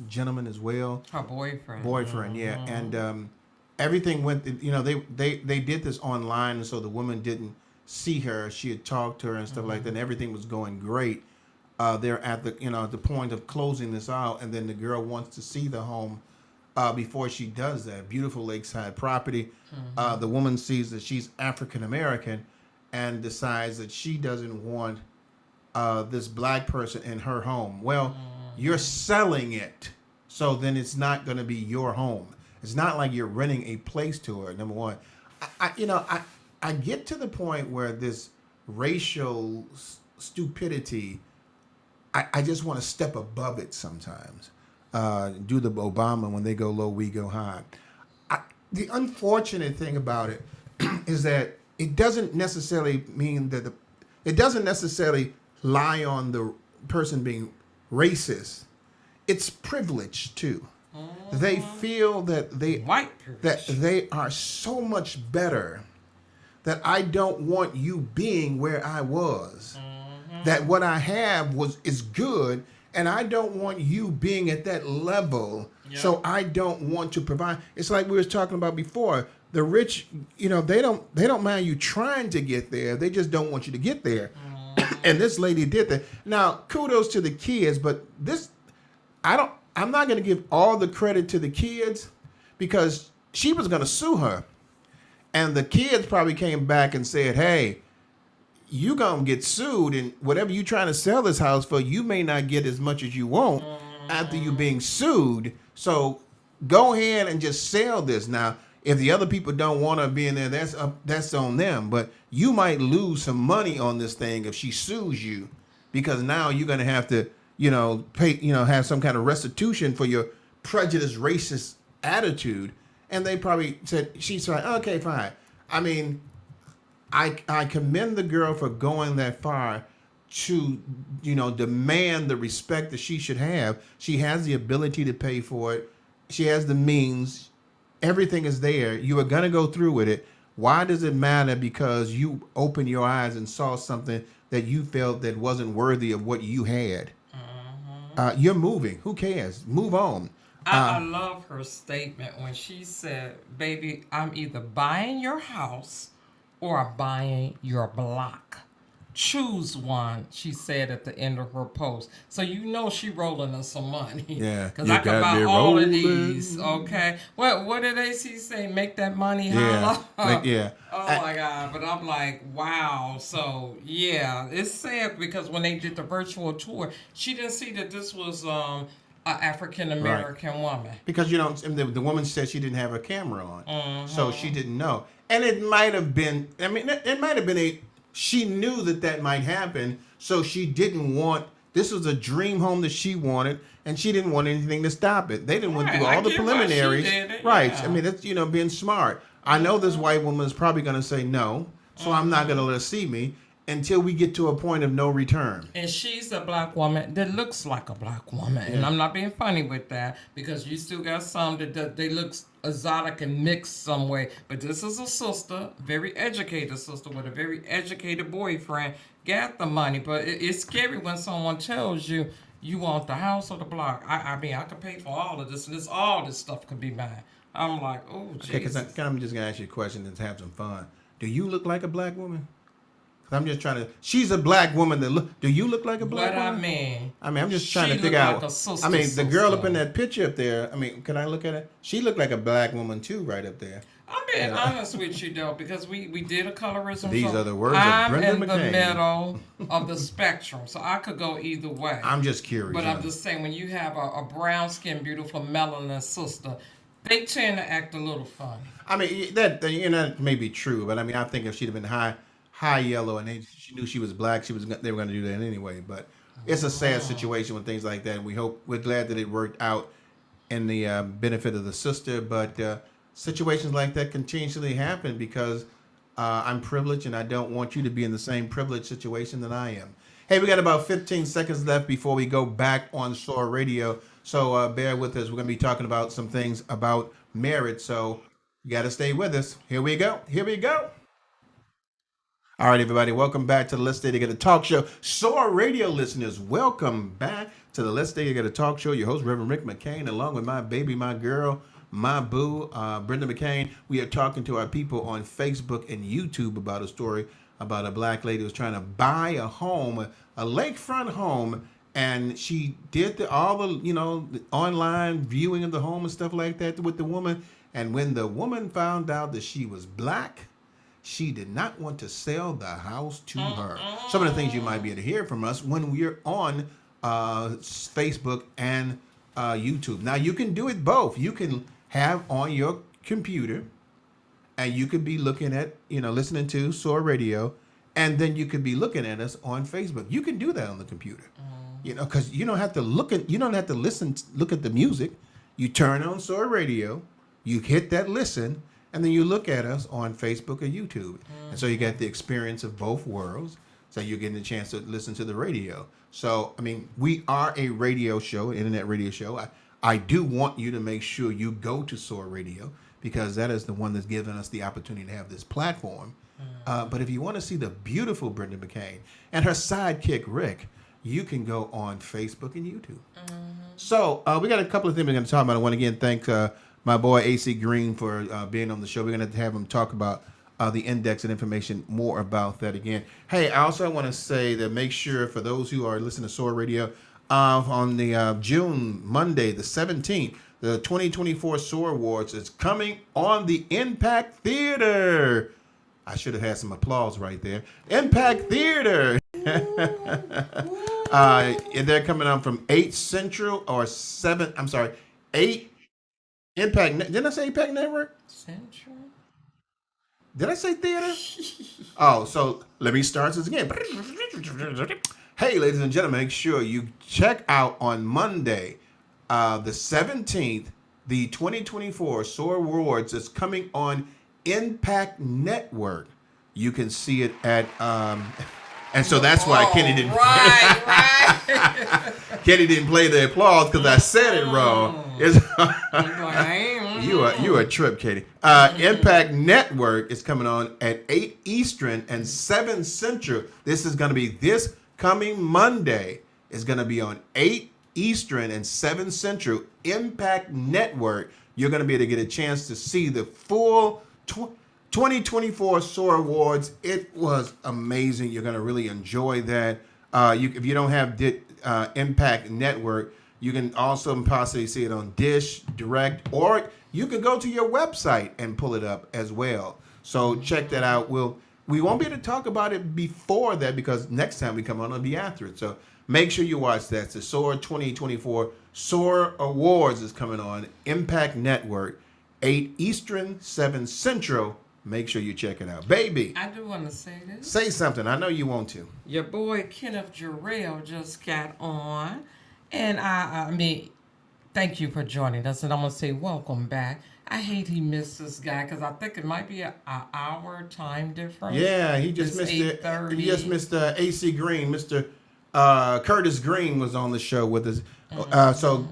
gentleman as well. Her boyfriend. Boyfriend, yeah, and everything went. You know, they did this online, and so the woman didn't see her. She had talked to her and stuff like that, and everything was going great. They're at the at the point of closing this out, and then the girl wants to see the home before she does that. Beautiful lakeside property. The woman sees that she's African American, and decides that she doesn't want this black person in her home. Well, you're selling it, so then it's not going to be your home. It's not like you're renting a place to her. Number one, I get to the point where this racial stupidity, I just want to step above it sometimes. Do the Obama, when they go low, we go high. The unfortunate thing about it is that it doesn't necessarily mean that it doesn't necessarily lie on the person being racist. It's privilege too. They feel that White privilege. they are so much better that I don't want you being where I was. That what I have is good, and I don't want you being at that level. Yep. So I don't want to provide. It's like we were talking about before. The rich, they don't mind you trying to get there. They just don't want you to get there. And this lady did that. Now, kudos to the kids, but I'm not going to give all the credit to the kids because she was going to sue her. And the kids probably came back and said, "Hey, you going to get sued, and whatever you trying to sell this house for, you may not get as much as you want after you being sued. So go ahead and just sell this." Now, if the other people don't want to be in there, that's on them. But you might lose some money on this thing if she sues you, because now you're going to have to, pay, have some kind of restitution for your prejudiced, racist attitude. And they probably said, she's like, "Okay, fine." I mean, I commend the girl for going that far to, demand the respect that she should have. She has the ability to pay for it. She has the means. Everything is there. You are going to go through with it. Why does it matter because you opened your eyes and saw something that you felt that wasn't worthy of what you had? You're moving. Who cares? Move on. I love her statement when she said, "Baby, I'm either buying your house or I'm buying your block. Choose one," she said at the end of her post. So she rolling us some money. Yeah, Because you I can got buy me all of rolling. these, okay? What did AC say? Make that money holla? Yeah. Oh my God. But I'm like, wow. So, yeah, it's sad because when they did the virtual tour, she didn't see that this was an African-American woman. Because, the woman said she didn't have her camera on. So she didn't know. And it might have been, it might have been she knew that might happen. So she didn't want, this was a dream home that she wanted, and she didn't want anything to stop it. They didn't went through all the preliminaries. Right. Yeah. I mean, that's, being smart. I know this white woman is probably going to say no, so I'm not going to let her see me until we get to a point of no return. And she's a black woman that looks like a black woman. And I'm not being funny with that because you still got some that they look exotic and mixed some way. But this is a sister, very educated sister with a very educated boyfriend, got the money. But it's scary when someone tells you, you want the house or the block. I mean, I could pay for all of this, and all this stuff could be mine. I'm like, oh, Jesus. Okay, because I'm just going to ask you a question and have some fun. Do you look like a black woman? 'Cause I'm just trying to. She's a black woman that look. Do you look like a black What I woman? mean, I'm just trying to she figure look out. like a sister, I mean, the girl up in sister. that picture up there. I mean, can I look at it? She looked like a black woman too, right up there. I'm being honest with you though, because we did a colorism. These show. are the words of I'm Brenda in the McCain. middle of the spectrum, so I could go either way. I'm just curious. But I'm just saying, when you have a brown skinned, beautiful melanin sister, they tend to act a little funny. I mean, that may be true, but I mean, I think if she'd have been high yellow and she knew she was black, they were going to do that anyway. But it's a sad situation with things like that. And we're glad that it worked out in the benefit of the sister. But situations like that continuously happen because I'm privileged and I don't want you to be in the same privileged situation that I am. Hey, we got about 15 seconds left before we go back on SOAR Radio. So bear with us. We're going to be talking about some things about marriage. So you got to stay with us. Here we go. Here we go. All right, everybody. Welcome back to the Let's Stay Together Talk Show. SOAR Radio listeners, welcome back to the Let's Stay Together Talk Show. Your host, Reverend Rick McCain, along with my baby, my girl, my boo, Brenda McCain. We are talking to our people on Facebook and YouTube about a story about a black lady who was trying to buy a home, a lakefront home, and she did all the the online viewing of the home and stuff like that with the woman. And when the woman found out that she was black, she did not want to sell the house to her. Some of the things you might be able to hear from us when we're on Facebook and YouTube. Now you can do it both. You can have on your computer, and you could be looking at, listening to SOAR Radio, and then you could be looking at us on Facebook. You can do that on the computer, because you don't have to look at the music. You turn on SOAR Radio, you hit that listen, and then you look at us on Facebook or YouTube. And so you get the experience of both worlds. So you're getting a chance to listen to the radio. So, I mean, we are a radio show, an internet radio show. I do want you to make sure you go to SOAR Radio, because that is the one that's given us the opportunity to have this platform. But if you want to see the beautiful Brenda McCain and her sidekick, Rick, you can go on Facebook and YouTube. So we got a couple of things we're going to talk about. I want to again thank my boy AC Green for being on the show. We're going to have him talk about the index and information more about that again. Hey, I also want to say that make sure for those who are listening to SOAR Radio, on the June, Monday, the 17th, the 2024 SOAR Awards is coming on the Impact Theater. I should have had some applause right there. Impact Theater. And they're coming on from 8 Central or 7, 8 Impact. Didn't I say Impact Network? Central. Did I say theater? Oh, so let me start this again. Hey, ladies and gentlemen, make sure you check out on Monday, the 17th, the 2024 SOAR Awards is coming on Impact Network. You can see it at, and so that's why Kenny didn't. Right. Kenny didn't play the applause because I said it wrong. You a trip, Katie. Impact Network is coming on at 8 Eastern and 7 Central. This is going to be this coming Monday. It's going to be on 8 Eastern and 7 Central. Impact Network. You're going to be able to get a chance to see the full 2024 SOAR Awards. It was amazing. You're going to really enjoy that. If you don't have Impact Network, you can also possibly see it on Dish, Direct, or you can go to your website and pull it up as well. So check that out. We won't be able to talk about it before that because next time we come on, it'll be after it. So make sure you watch that. The SOAR 2024 SOAR Awards is coming on Impact Network, 8 Eastern, 7 Central. Make sure you check it out. Baby, I do want to say this. say something. I know you want to. Your boy Kenneth Jarrell just got on. And I mean, thank you for joining us. And I'm going to say welcome back. I hate he missed this guy because I think it might be an hour time difference. Yeah, he just It's missed it. 8:30. He just missed AC Green. Mr. Curtis Green was on the show with us. So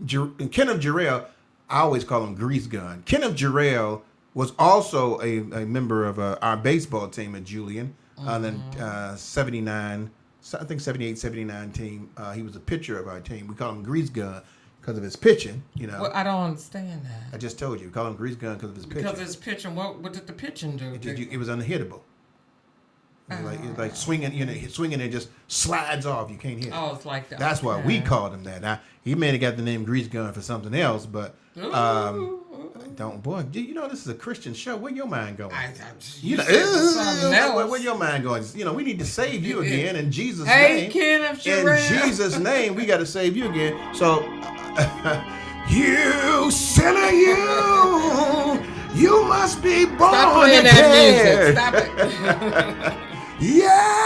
Kenneth Jarrell, I always call him Grease Gun. Kenneth Jarrell was also a member of our baseball team at Julian. Then 79, I think 78, 79 team. He was a pitcher of our team. We call him Grease Gun because of his pitching. Well, I don't understand that. I just told you. We call him Grease Gun because of his pitching. Because his pitching, what did the pitching do? It was unhittable. It's like swinging, swinging and just slides off. You can't hit it. Oh, it's like that. That's why we called him that. Now, he may have got the name Grease Gun for something else, but don't, boy, this is a Christian show. Where your mind going? Where your mind going? We need to save you again in Jesus' name. Kenneth In Jesus' name, we got to save you again. So, you sinner, you must be born Stop playing again. that music. Stop it. Yeah.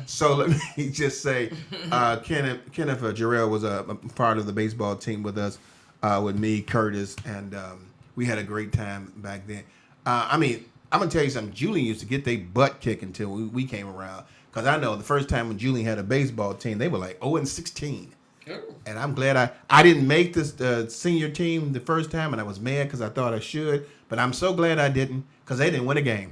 So let me just say, Kenneth Jarrell was a part of the baseball team with us, with me, Curtis, and we had a great time back then. I'm gonna tell you something. Julian used to get their butt kicked until we came around, because I know the first time when Julian had a baseball team, they were like 0-16. And I'm glad I didn't make this senior team the first time, and I was mad because I thought I should, but I'm so glad I didn't, because they didn't win a game.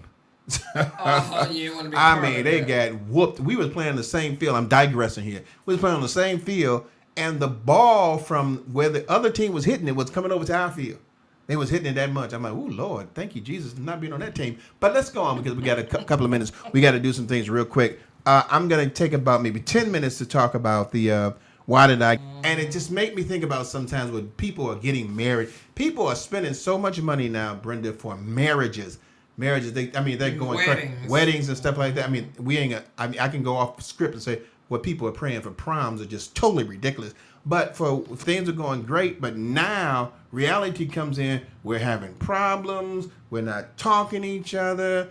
You want to be they got whooped. We was playing the same field. I'm digressing here. We was playing on the same field, and the ball from where the other team was hitting it was coming over to our field. They was hitting it that much. I'm like, oh, Lord, thank you, Jesus, for not being on that team. But let's go on, because we got a couple of minutes. We got to do some things real quick. I'm going to take about maybe 10 minutes to talk about the why did I? And it just made me think about sometimes when people are getting married. People are spending so much money now, Brenda, for marriages. They're going weddings and stuff like that. I can go off script and say what people are praying for proms are just totally ridiculous. But things are going great, but now reality comes in. We're having problems. We're not talking to each other.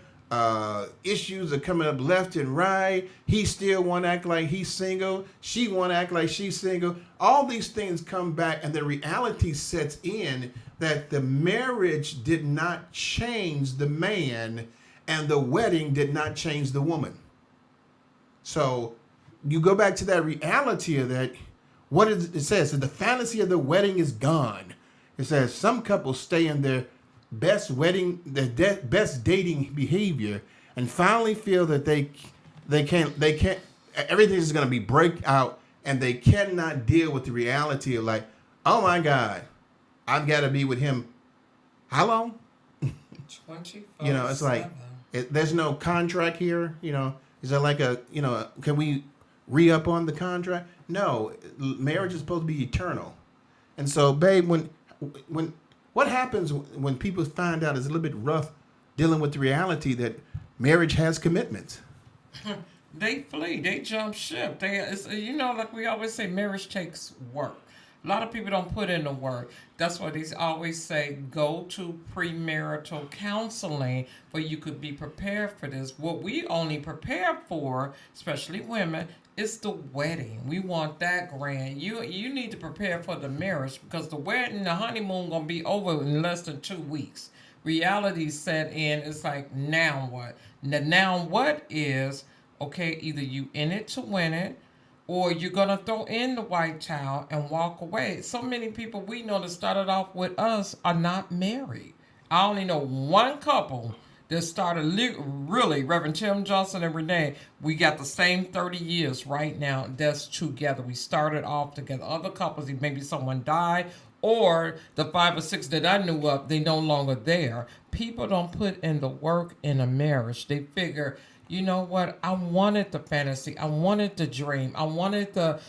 Issues are coming up left and right. He still want to act like he's single. She want to act like she's single. All these things come back, and the reality sets in that the marriage did not change the man, and the wedding did not change the woman. So you go back to that reality of that. What it says, the fantasy of the wedding is gone. It says some couples stay in their best dating behavior and finally feel that they can't everything is going to be break out, and they cannot deal with the reality of like, oh my God, I've got to be with him how long? 24/7. It's like there's no contract here. Is there like can we re-up on the contract? No, marriage is supposed to be eternal. And so, babe, when what happens when people find out it's a little bit rough dealing with the reality that marriage has commitments? They flee. They jump ship. Like we always say, marriage takes work. A lot of people don't put in the work. That's why they always say, go to premarital counseling where you could be prepared for this. What we only prepare for, especially women, is the wedding. We want that grand. You need to prepare for the marriage, because the wedding, the honeymoon gonna be over in less than 2 weeks. Reality set in. It's like, now what? Now what is, okay, either you in it to win it, or you're going to throw in the white towel and walk away. So many people we know that started off with us are not married. I only know one couple that started really, Reverend Tim Johnson and Renee. We got the same 30 years right now that's together. We started off together. Other couples, maybe someone died, or the 5 or 6 that I knew of, they no longer there. People don't put in the work in a marriage. They figure, you know what? I wanted the fantasy. I wanted the dream. I wanted the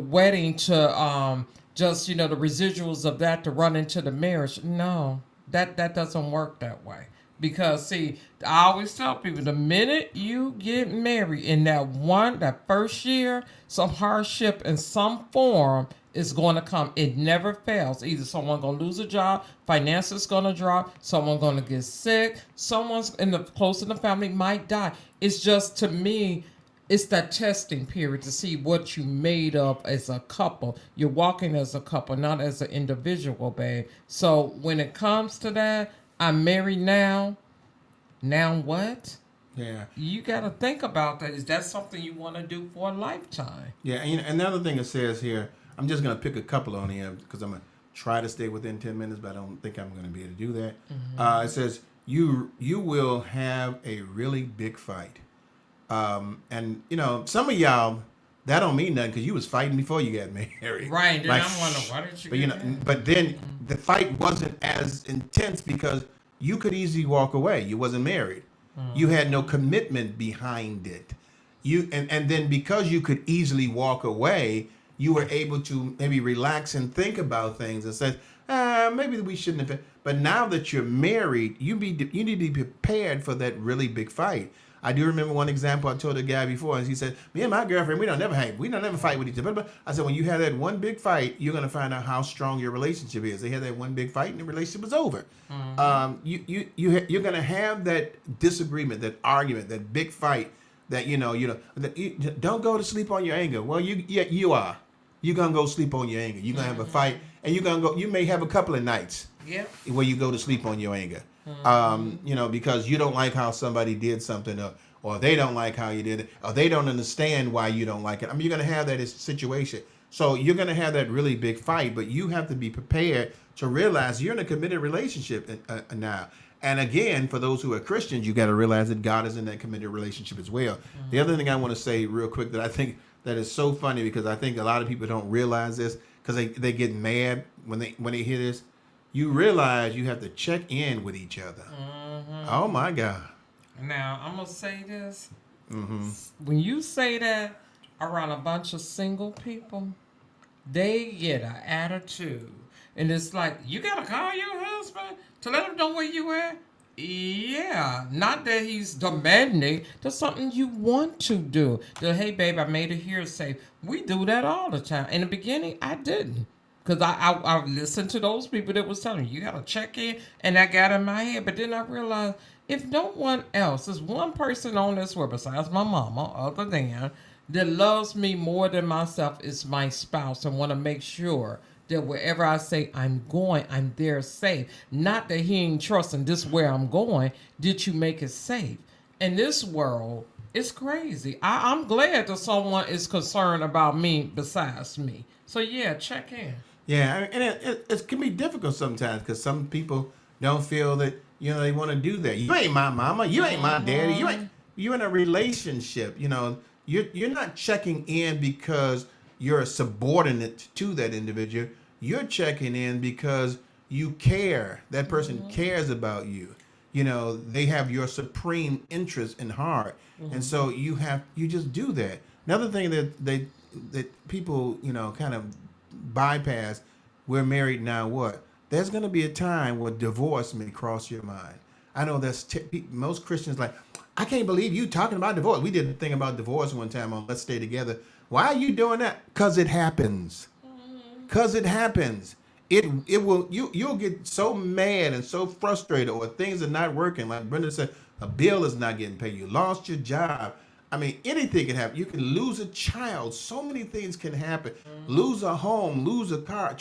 wedding to just, the residuals of that to run into the marriage. No, that doesn't work that way. Because see, I always tell people, the minute you get married in that first year, some hardship in some form is going to come. It never fails. Either someone going to lose a job, finances going to drop, someone going to get sick, someone's close in the family might die. It's just, to me, it's that testing period to see what you made of as a couple. You're walking as a couple, not as an individual, babe. So when it comes to that, I'm married now. Now what? Yeah. You got to think about that. Is that something you want to do for a lifetime? Yeah, and the other thing it says here, I'm just going to pick a couple on here because I'm going to try to stay within 10 minutes, but I don't think I'm going to be able to do that. Mm-hmm. It says, you will have a really big fight. And, some of y'all, that don't mean nothing because you was fighting before you got married. Right. Then I'm wondering, why did you But then the fight wasn't as intense because you could easily walk away. You wasn't married. You had no commitment behind it. And then because you could easily walk away, you were able to maybe relax and think about things and say, maybe we shouldn't have. But now that you're married, you need to be prepared for that really big fight. I do remember one example I told a guy before, and he said, "Me and my girlfriend, we don't never fight with each other." But I said, when you have that one big fight, you're gonna find out how strong your relationship is. They had that one big fight, and the relationship was over. You're gonna have that disagreement, that argument, that big fight. That that you don't go to sleep on your anger. Well, you are. You're gonna go sleep on your anger. You're gonna have a fight, and you're gonna go. You may have a couple of nights where you go to sleep on your anger. Because you don't like how somebody did something, or they don't like how you did it, or they don't understand why you don't like it. I mean, you're gonna have that situation. So you're gonna have that really big fight, but you have to be prepared to realize you're in a committed relationship now. And again, for those who are Christians, you got to realize that God is in that committed relationship as well. The other thing I want to say real quick that I think that is so funny, because I think a lot of people don't realize this, because they get mad when they hear this. You realize you have to check in with each other. Oh my God. Now, I'm going to say this. When you say that around a bunch of single people, they get an attitude. And it's like, you got to call your husband to let him know where you at? Yeah. Not that he's demanding. That's something you want to do. Hey, babe, I made it here safe. We do that all the time. In the beginning, I didn't. Because I listened to those people that was telling me, you got to check in. And I got in my head. But then I realized, if no one else, there's one person on this world besides my mama, other than, that loves me more than myself, is my spouse, and want to make sure that wherever I say I'm going, I'm there safe. Not that he ain't trusting this where I'm going. Did you make it safe? In this world, it's crazy. I'm glad that someone is concerned about me besides me. So yeah, check in. Yeah, and it can be difficult sometimes, because some people don't feel that they want to do that. You ain't my mama. You ain't my daddy. You're in a relationship. You're not checking in because you're a subordinate to that individual. You're checking in because you care. That person cares about you. They have your supreme interest in heart, and so you just do that. Another thing that people kind of bypass. We're married now. What? There's going to be a time where divorce may cross your mind. I know most Christians like, I can't believe you talking about divorce. We did a thing about divorce one time on Let's Stay Together. Why are you doing that? Because it happens. Because it happens. You'll get so mad and so frustrated, or things are not working. Like Brenda said, a bill is not getting paid. You lost your job. I mean, anything can happen. You can lose a child. So many things can happen. Lose a home, lose a car,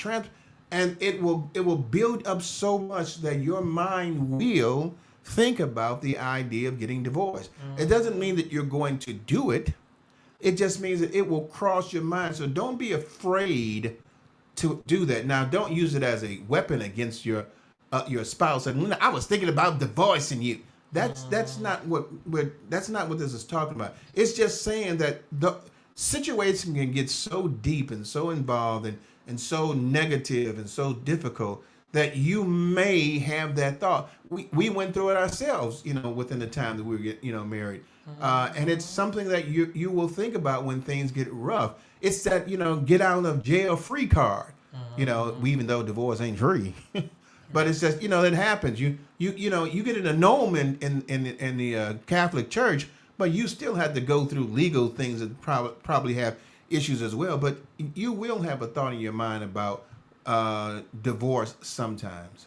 and it will build up so much that your mind will think about the idea of getting divorced. It doesn't mean that you're going to do it. It just means that it will cross your mind. So don't be afraid to do that. Now, don't use it as a weapon against your spouse. And I was thinking about divorcing you. That's not what this is talking about. It's just saying that the situation can get so deep and so involved and so negative and so difficult that you may have that thought. We went through it ourselves, within the time that we were married. And it's something that you will think about when things get rough. It's that, get out of jail free card. Even though divorce ain't free. But it's just, that happens. You get an annulment in the Catholic Church, but you still have to go through legal things that probably have issues as well. But you will have a thought in your mind about divorce sometimes.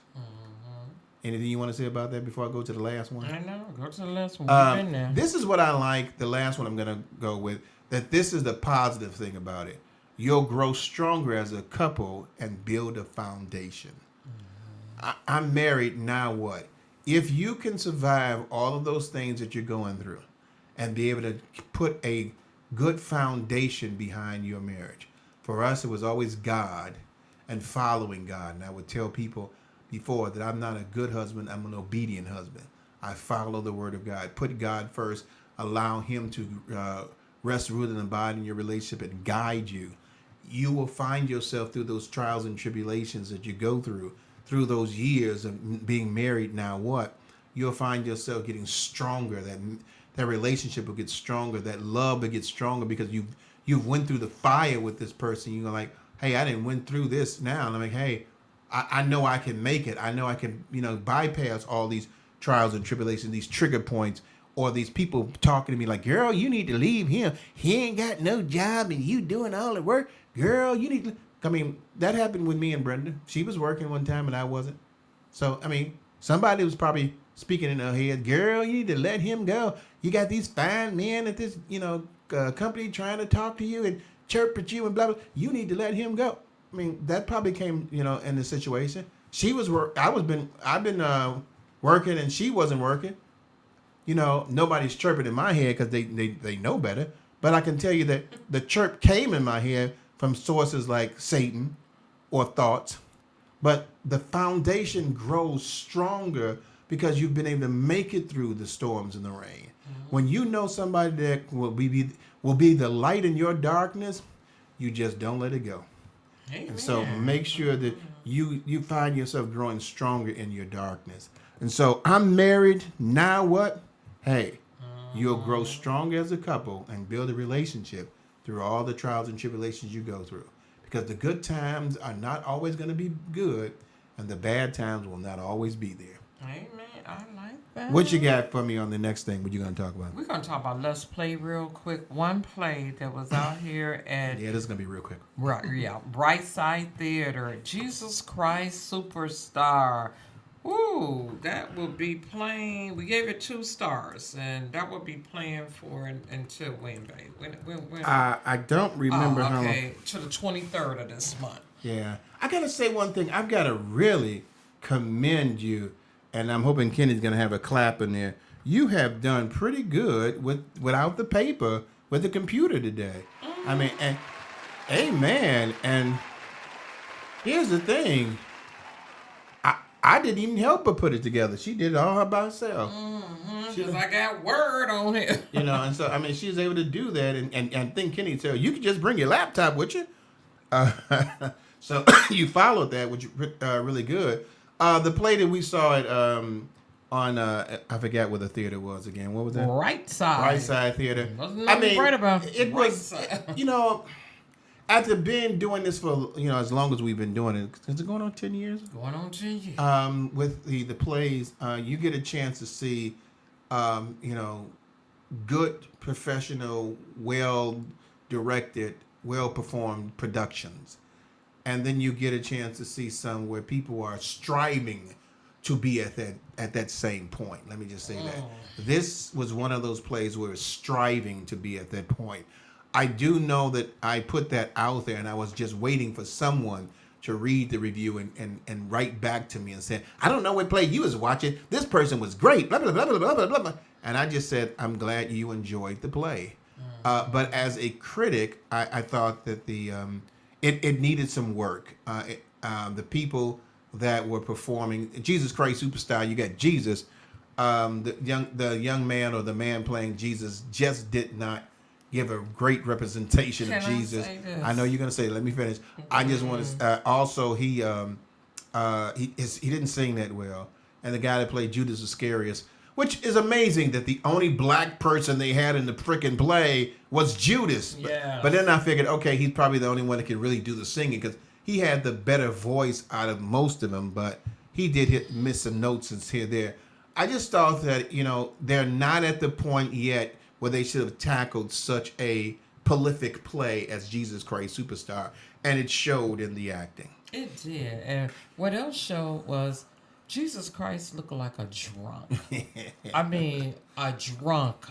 Anything you want to say about that before I go to the last one? I know. Go to the last one. We've been there. This is what I like. The last one I'm going to go with, that this is the positive thing about it. You'll grow stronger as a couple and build a foundation. I'm married, now what? If you can survive all of those things that you're going through and be able to put a good foundation behind your marriage. For us, it was always God and following God. And I would tell people before that I'm not a good husband, I'm an obedient husband. I follow the word of God. Put God first. Allow him to rest, root, and abide in your relationship and guide you. You will find yourself through those trials and tribulations that you go through through those years of being married, now what, you'll find yourself getting stronger. That relationship will get stronger. That love will get stronger because you've went through the fire with this person. You're like, hey, I didn't went through this now. And I'm like, hey, I know I can make it. I know I can, bypass all these trials and tribulations, these trigger points, or these people talking to me like, girl, you need to leave him. He ain't got no job and you doing all the work. Girl, you need to. I mean, that happened with me and Brenda. She was working one time and I wasn't. So, I mean, somebody was probably speaking in her head, girl, you need to let him go. You got these fine men at this, company trying to talk to you and chirp at you and blah, blah. You need to let him go. I mean, that probably came, in the situation. She was I've been working and she wasn't working. Nobody's chirping in my head because they know better. But I can tell you that the chirp came in my head from sources like Satan or thoughts. But the foundation grows stronger because you've been able to make it through the storms and the rain. When you know somebody that will be the light in your darkness, you just don't let it go. Amen. And so make sure that you find yourself growing stronger in your darkness. And so I'm married. Now what? Hey, you'll grow stronger as a couple and build a relationship through all the trials and tribulations you go through. Because the good times are not always going to be good, and the bad times will not always be there. Amen. I like that. What you got for me on the next thing? What you going to talk about? We're going to talk about Let's Play real quick. One play that was out here at Yeah, this is going to be real quick. Brightside Theater, Jesus Christ Superstar. Ooh, that will be playing. We gave it 2 stars, and that will be playing for until when, babe? When? I don't remember how long. Okay, to the 23rd of this month. Yeah. I got to say one thing. I've got to really commend you, and I'm hoping Kenny's going to have a clap in there. You have done pretty good without the paper, with the computer today. I mean, and amen. And here's the thing. I didn't even help her put it together. She did it all by herself. Because I got Word on it. And so, I mean, she was able to do that. And I think Kenny told you could just bring your laptop with you. So you followed that, which is really good. The play that we saw at I forgot where the theater was again. What was that? Brightside Theater. Wasn't nothing right about it was, after doing this for as long as we've been doing it, is it going on 10 years? Going on 10 years. With the plays, you get a chance to see, good, professional, well directed, well performed productions, and then you get a chance to see some where people are striving to be at that same point. Let me just say that this was one of those plays where it's striving to be at that point. I do know that I put that out there, and I was just waiting for someone to read the review and write back to me and say, I don't know what play you was watching. This person was great, blah, blah, blah, blah, blah, blah, blah. And I just said, I'm glad you enjoyed the play. But as a critic, I thought that it needed some work. The people that were performing, Jesus Christ Superstar, you got Jesus. The young man or the man playing Jesus just did not give a great representation of Jesus. I know you're gonna say, let me finish. I just want to also he didn't sing that well, and the guy that played Judas Iscariot, which is amazing that the only black person they had in the freaking play was Judas. Yeah. But then I figured, okay, he's probably the only one that can really do the singing because he had the better voice out of most of them, but he did miss some notes and here there. I just thought that they're not at the point yet where they should have tackled such a prolific play as Jesus Christ Superstar, and it showed in the acting. It did. And what else showed was Jesus Christ looked like a drunk. I mean, a drunk.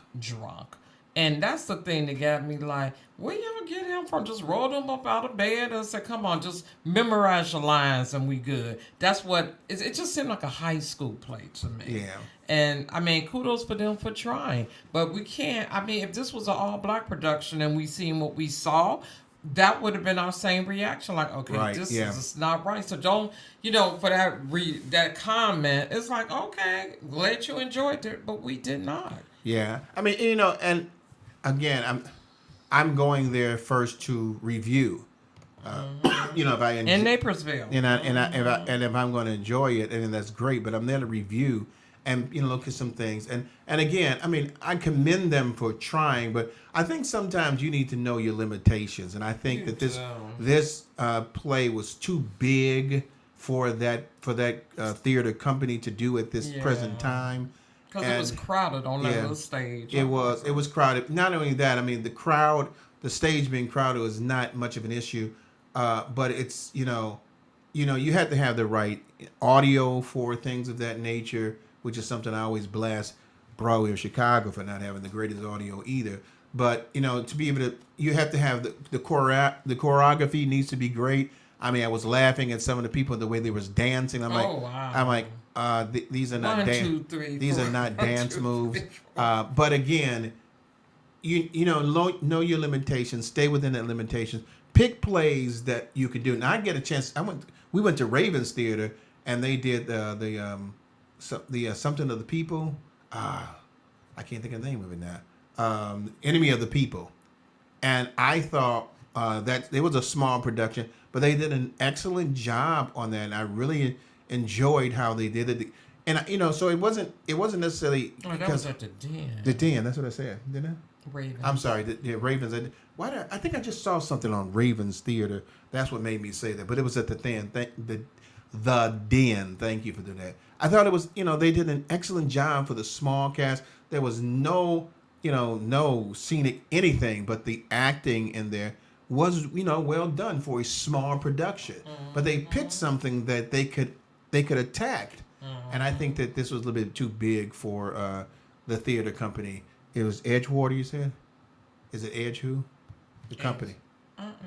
And that's the thing that got me like, where you ever get him from? Just rolled him up out of bed and said, come on, just memorize your lines and we good. That's what, it just seemed like a high school play to me. Yeah. And, I mean, kudos for them for trying. But we can't, I mean, if this was an all-black production and we seen what we saw, that would have been our same reaction. Like, okay, right, this is not right. So don't, for that comment, it's like, okay, glad you enjoyed it, but we did not. Yeah. I mean, and again, I'm going there first to review. You know, if I enjoy, In Napersville. and if I'm going to enjoy it, and that's great. But I'm there to review and look at some things. And again, I mean, I commend them for trying, but I think sometimes you need to know your limitations. And I think that this play was too big for that theater company to do at this present time. Because it was crowded on that little stage. It was crowded. Not only that, I mean, the stage being crowded was not much of an issue, but it's you had to have the right audio for things of that nature, which is something I always blast Broadway of Chicago for not having the greatest audio either. But to be able to, you have to have the choreography needs to be great. I mean, I was laughing at some of the people the way they was dancing. I'm like, these are not these are not dance moves. But again, know your limitations. Stay within that limitations. Pick plays that you can do. Now I get a chance. We went to Ravens Theater and they did the Something of the People. I can't think of the name of it now. Enemy of the People, and I thought that it was a small production, but they did an excellent job on that, and I really enjoyed how they did it. And so it wasn't necessarily. Oh, that was at the Den. The Den. That's what I said, didn't I? Ravens. I'm sorry, the Ravens. I think I just saw something on Ravens Theater. That's what made me say that. But it was at the Den. The Den. Thank you for doing that. I thought it was, they did an excellent job for the small cast. There was no scenic anything, but the acting in there was, well done for a small production. But they picked something that they could attack. And I think that this was a little bit too big for the theater company. It was Edgewater, you said? Is it Edge who? The company.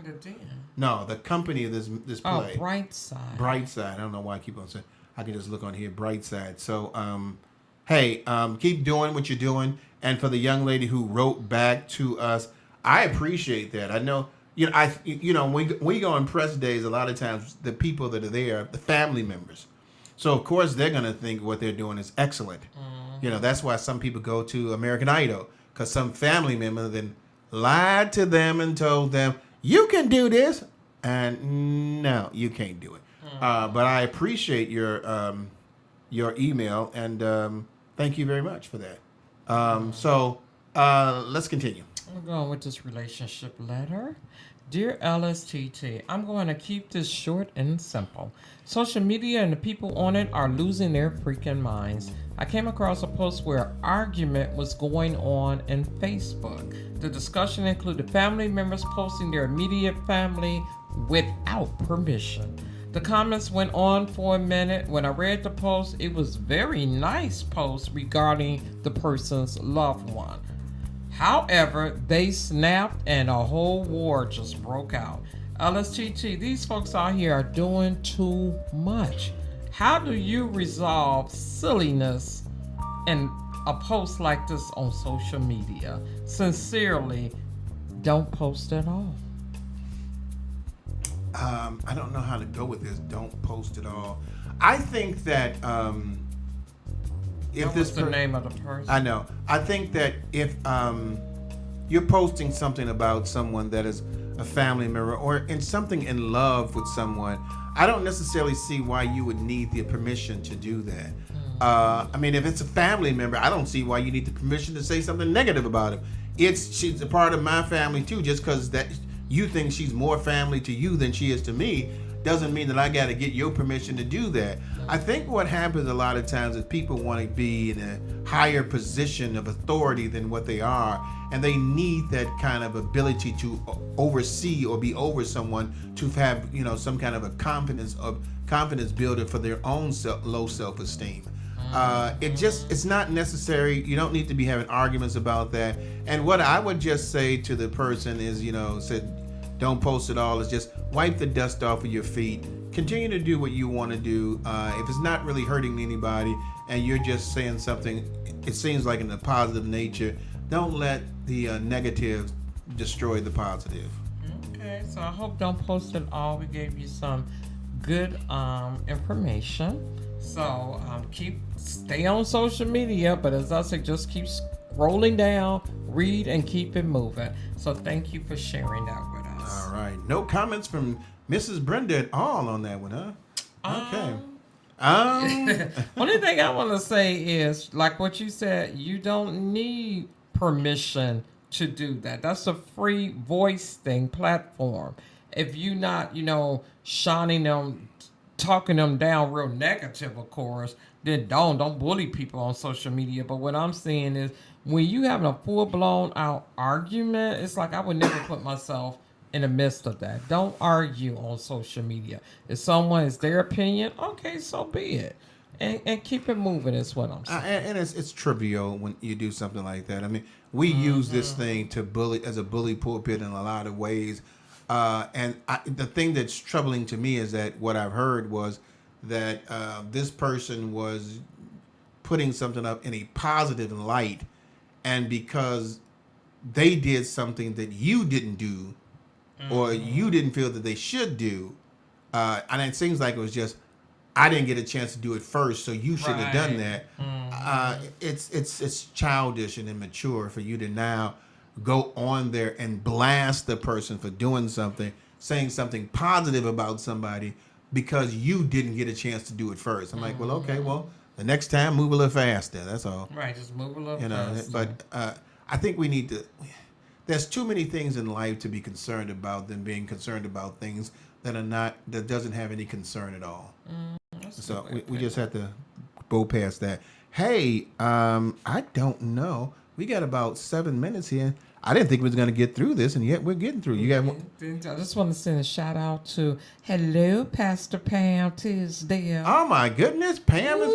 The Den. No, the company of this play. Oh, Brightside. Brightside. I don't know why I keep on saying. I can just look on here, Brightside. So, hey, keep doing what you're doing. And for the young lady who wrote back to us, I appreciate that. I know, when we go on press days, a lot of times the people that are there, the family members. So of course they're gonna think what they're doing is excellent. That's why some people go to American Idol, because some family member then lied to them and told them you can do this, and no, you can't do it. But I appreciate your email, and thank you very much for that. So let's continue. We're going with this relationship letter. Dear LSTT, I'm going to keep this short and simple. Social media and the people on it are losing their freaking minds. I came across a post where an argument was going on in Facebook. The discussion included family members posting their immediate family without permission. The comments went on for a minute. When I read the post, it was a very nice post regarding the person's loved one. However, they snapped and a whole war just broke out. LSTT, these folks out here are doing too much. How do you resolve silliness in a post like this on social media? Sincerely, don't post at all. I don't know how to go with this. Don't post at all. I think that if What's the name of the person? I know. I think that if you're posting something about someone that is a family member or in something in love with someone, I don't necessarily see why you would need the permission to do that. I mean, if it's a family member, I don't see why you need the permission to say something negative about him. She's a part of my family too. Just because that you think she's more family to you than she is to me doesn't mean that I got to get your permission to do that. I think what happens a lot of times is people want to be in a higher position of authority than what they are, and they need that kind of ability to oversee or be over someone to have, some kind of a confidence builder for their own low self-esteem. It's not necessary. You don't need to be having arguments about that. And what I would just say to the person is, said, don't post it all, is just wipe the dust off of your feet. Continue to do what you want to do. If it's not really hurting anybody and you're just saying something, it seems like in a positive nature, don't let the negative destroy the positive. Okay, so I hope don't post it all. We gave you some good information. So stay on social media, but as I said, just keep scrolling down, read, and keep it moving. So thank you for sharing that with us. All right. No comments from Mrs. Brenda at all on that one, huh? Okay. Only thing I want to say is, like what you said, you don't need permission to do that. That's a free voicing platform. If you not, shining them, talking them down real negative, of course, then don't bully people on social media. But what I'm saying is, when you having a full blown out argument, it's like I would never put myself in the midst of that. Don't argue on social media. If someone is their opinion, okay, so be it. And keep it moving is what I'm saying. And it's trivial when you do something like that. I mean, we use this thing to bully as a bully pulpit in a lot of ways. The thing that's troubling to me is that what I've heard was that this person was putting something up in a positive light, and because they did something that you didn't do, or you didn't feel that they should do, and it seems like it was just, I didn't get a chance to do it first, so you should have done that. It's childish and immature for you to now go on there and blast the person for doing something, saying something positive about somebody because you didn't get a chance to do it first. I'm like, well, okay, well, the next time move a little faster. That's all. Right, just move a little faster. But I think we need to. There's too many things in life to be concerned about than being concerned about things that doesn't have any concern at all. So we just have to go past that. Hey, I don't know. We got about 7 minutes here. I didn't think we was going to get through this, and yet we're getting through. You got one? I just want to send a shout out to Pastor Pam Tisdale. Oh my goodness, Pam is.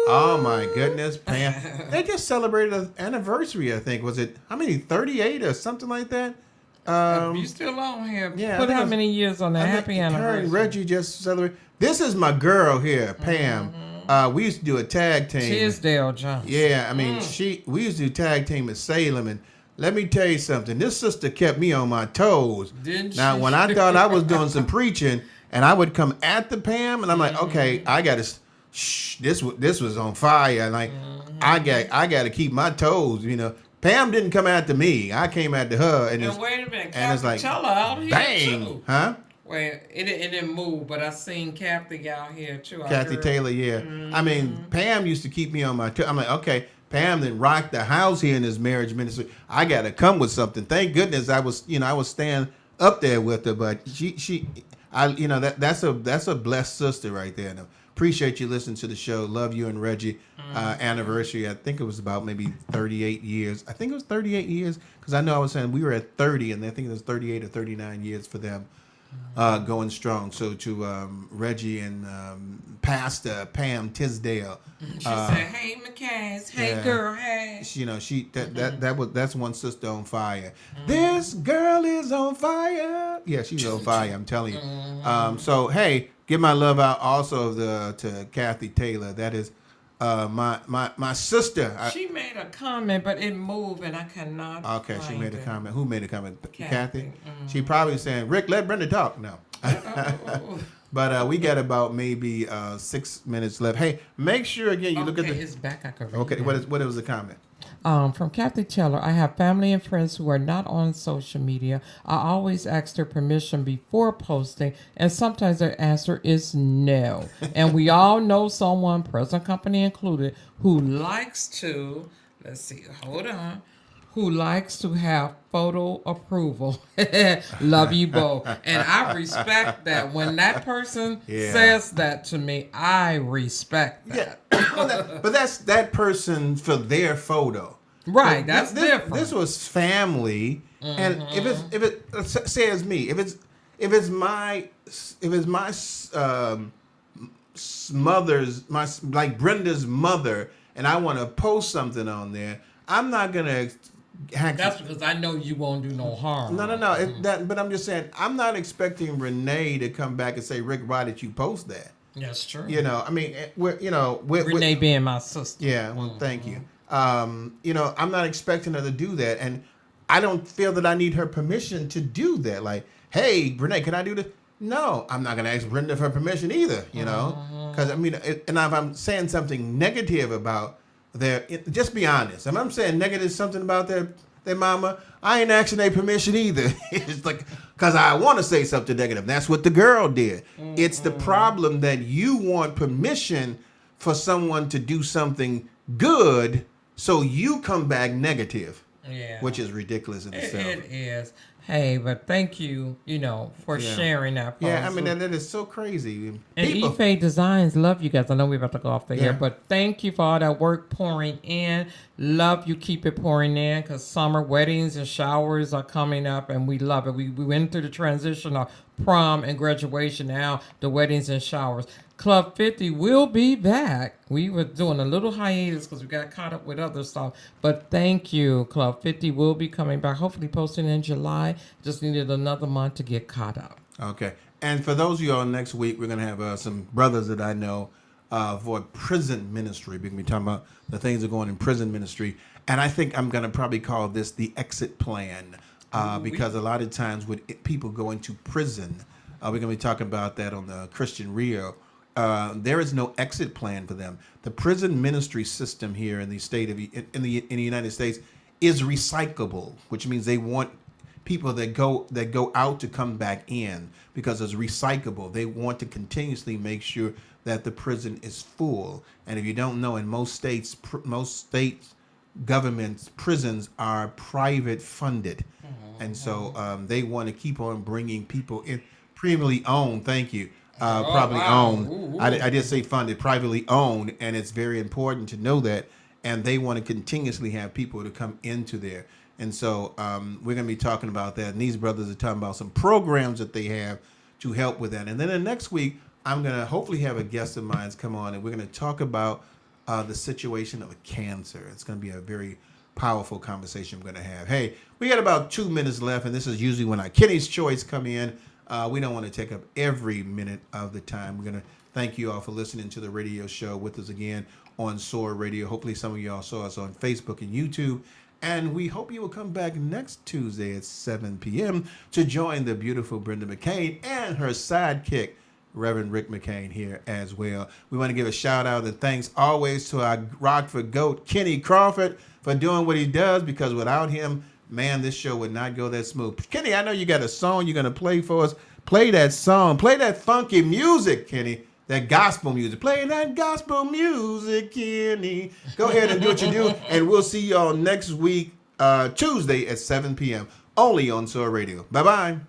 Oh my goodness, Pam. They just celebrated an anniversary. I think was it how many 38 or something like that. You still on here? Yeah. Put how many years on that? Happy anniversary. Her and Reggie just celebrated. This is my girl here, Pam. We used to do a tag team. Tisdale Johnson. Yeah, I mean, we used to do tag team at Salem, and let me tell you something. This sister kept me on my toes. Didn't she? Now, when I thought I was doing some preaching, and I would come at the Pam, and I'm like, okay, I got to. Shh, this was on fire. And like, I got to keep my toes. Pam didn't come after me. I came after her, and wait a minute, and it's like, out here bang, too. huh? Well, it didn't move, but I seen Kathy out here too. Kathy Taylor, yeah. I mean, Pam used to keep me on my toes. I'm like, okay, Pam then rocked the house here in this marriage ministry. I got to come with something. Thank goodness I was staying up there with her, but that's a blessed sister right there. And I appreciate you listening to the show. Love you and Reggie anniversary. I think it was about maybe 38 years. I think it was 38 years because I know I was saying we were at 30, and I think it was 38 or 39 years for them. Going strong. So to Reggie and Pastor Pam Tisdale. She said, "Hey, McCays. Hey, girl. Hey." That's one sister on fire. This girl is on fire. Yeah, she's on fire. I'm telling you. So hey, give my love out also to Kathy Taylor. That is my sister. She made a comment, but it moved, and I cannot. Okay, she made a comment. Who made a comment? Kathy. Mm-hmm. She probably saying, "Rick, let Brenda talk." No. But we got about maybe 6 minutes left. Hey, make sure again you look at the. It's back. I could read Okay, it. what was the comment? From Kathy Taylor, I have family and friends who are not on social media. I always ask their permission before posting, and sometimes their answer is no. And we all know someone, present company included, who likes to, who likes to have photo approval. Love you both. And I respect that. When that person says that to me, I respect that. Yeah. But that's that person for their photo. Right, But that's different. This was family, and if it says me, if it's my mother's like Brenda's mother, and I want to post something on there, I'm not gonna. That's because I know you won't do no harm. No. But I'm just saying, I'm not expecting Renee to come back and say, "Rick, why did you post that?" That's true. I mean, Renee being my sister. Yeah, well, thank you. I'm not expecting her to do that, and I don't feel that I need her permission to do that. Like, hey, Renee, can I do this? No, I'm not going to ask Brenda for permission either. Because and if I'm saying something negative about just be honest. If I'm saying negative something about their mama, I ain't asking their permission either. It's like, because I want to say something negative. That's what the girl did. It's the problem that you want permission for someone to do something good, so you come back negative, Yeah. which is ridiculous in itself. It is. Hey, but thank you, for sharing that. Yeah, I post. mean, that is so crazy. And People, Ife Designs, love you guys. I know we're about to go off the Yeah. air, but thank you for all that work pouring in. Love you, keep it pouring in, because summer weddings and showers are coming up, and we love it. We went through the transition of prom and graduation, now the weddings and showers. Club 50 will be back. We were doing a little hiatus because we got caught up with other stuff. But thank you. Club 50 will be coming back, hopefully posting in July. Just needed another month to get caught up. okay. And for those of y'all, next week, we're going to have some brothers that I know for prison ministry. We're going to be talking about the things that are going in prison ministry. And I think I'm going to probably call this the exit plan because a lot of times when people go into prison, we're going to be talking about that on the Christian Rio. There is no exit plan for them. The prison ministry system here in the state of in the United States is recyclable, which means they want people that go out to come back in because it's recyclable. They want to continuously make sure that the prison is full. And if you don't know, in most states governments prisons are private funded, and so they want to keep on bringing people in. Privately owned. Thank you. Privately wow. owned. Ooh, ooh. I did say funded, privately owned, and it's very important to know that. And they want to continuously have people to come into there. And so we're going to be talking about that. And these brothers are talking about some programs that they have to help with that. And then the next week, I'm going to hopefully have a guest of mine come on, and we're going to talk about the situation of cancer. It's going to be a very powerful conversation we're going to have. Hey, we got about 2 minutes left, and this is usually when our Kenny's Choice come in. We don't want to take up every minute of the time. We're going to thank you all for listening to the radio show with us again on SOAR Radio. Hopefully some of y'all saw us on Facebook and YouTube. And we hope you will come back next Tuesday at 7 p.m. to join the beautiful Brenda McCain and her sidekick, Reverend Rick McCain, here as well. We want to give a shout out and thanks always to our Rockford GOAT, Kenny Crawford, for doing what he does, because without him, man, this show would not go that smooth. Kenny, I know you got a song you're going to play for us. Play that song. Play that funky music, Kenny. That gospel music. Play that gospel music, Kenny. Go ahead and do what you do. And we'll see y'all next week, Tuesday at 7 p.m. Only on SOAR Radio. Bye-bye. Bye-bye.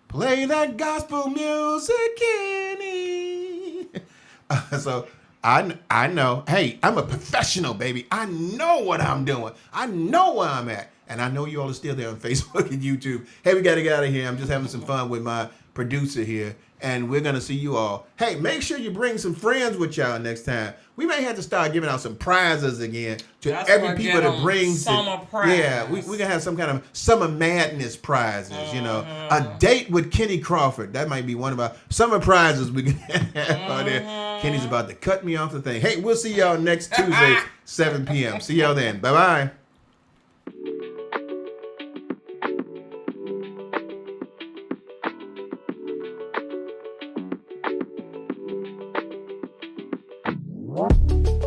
Play that gospel music, Kenny. So I know. Hey, I'm a professional, baby. I know what I'm doing. I know where I'm at. And I know you all are still there on Facebook and YouTube. Hey, we got to get out of here. I'm just having some fun with my producer here. And we're going to see you all. Hey, make sure you bring some friends with y'all next time. We may have to start giving out some prizes again to every people that brings summer prize. Yeah, we're going to have some kind of summer madness prizes, A date with Kenny Crawford. That might be one of our summer prizes we can have out there. Kenny's about to cut me off the thing. Hey, we'll see y'all next Tuesday, 7 p.m. See y'all then. Bye-bye. What?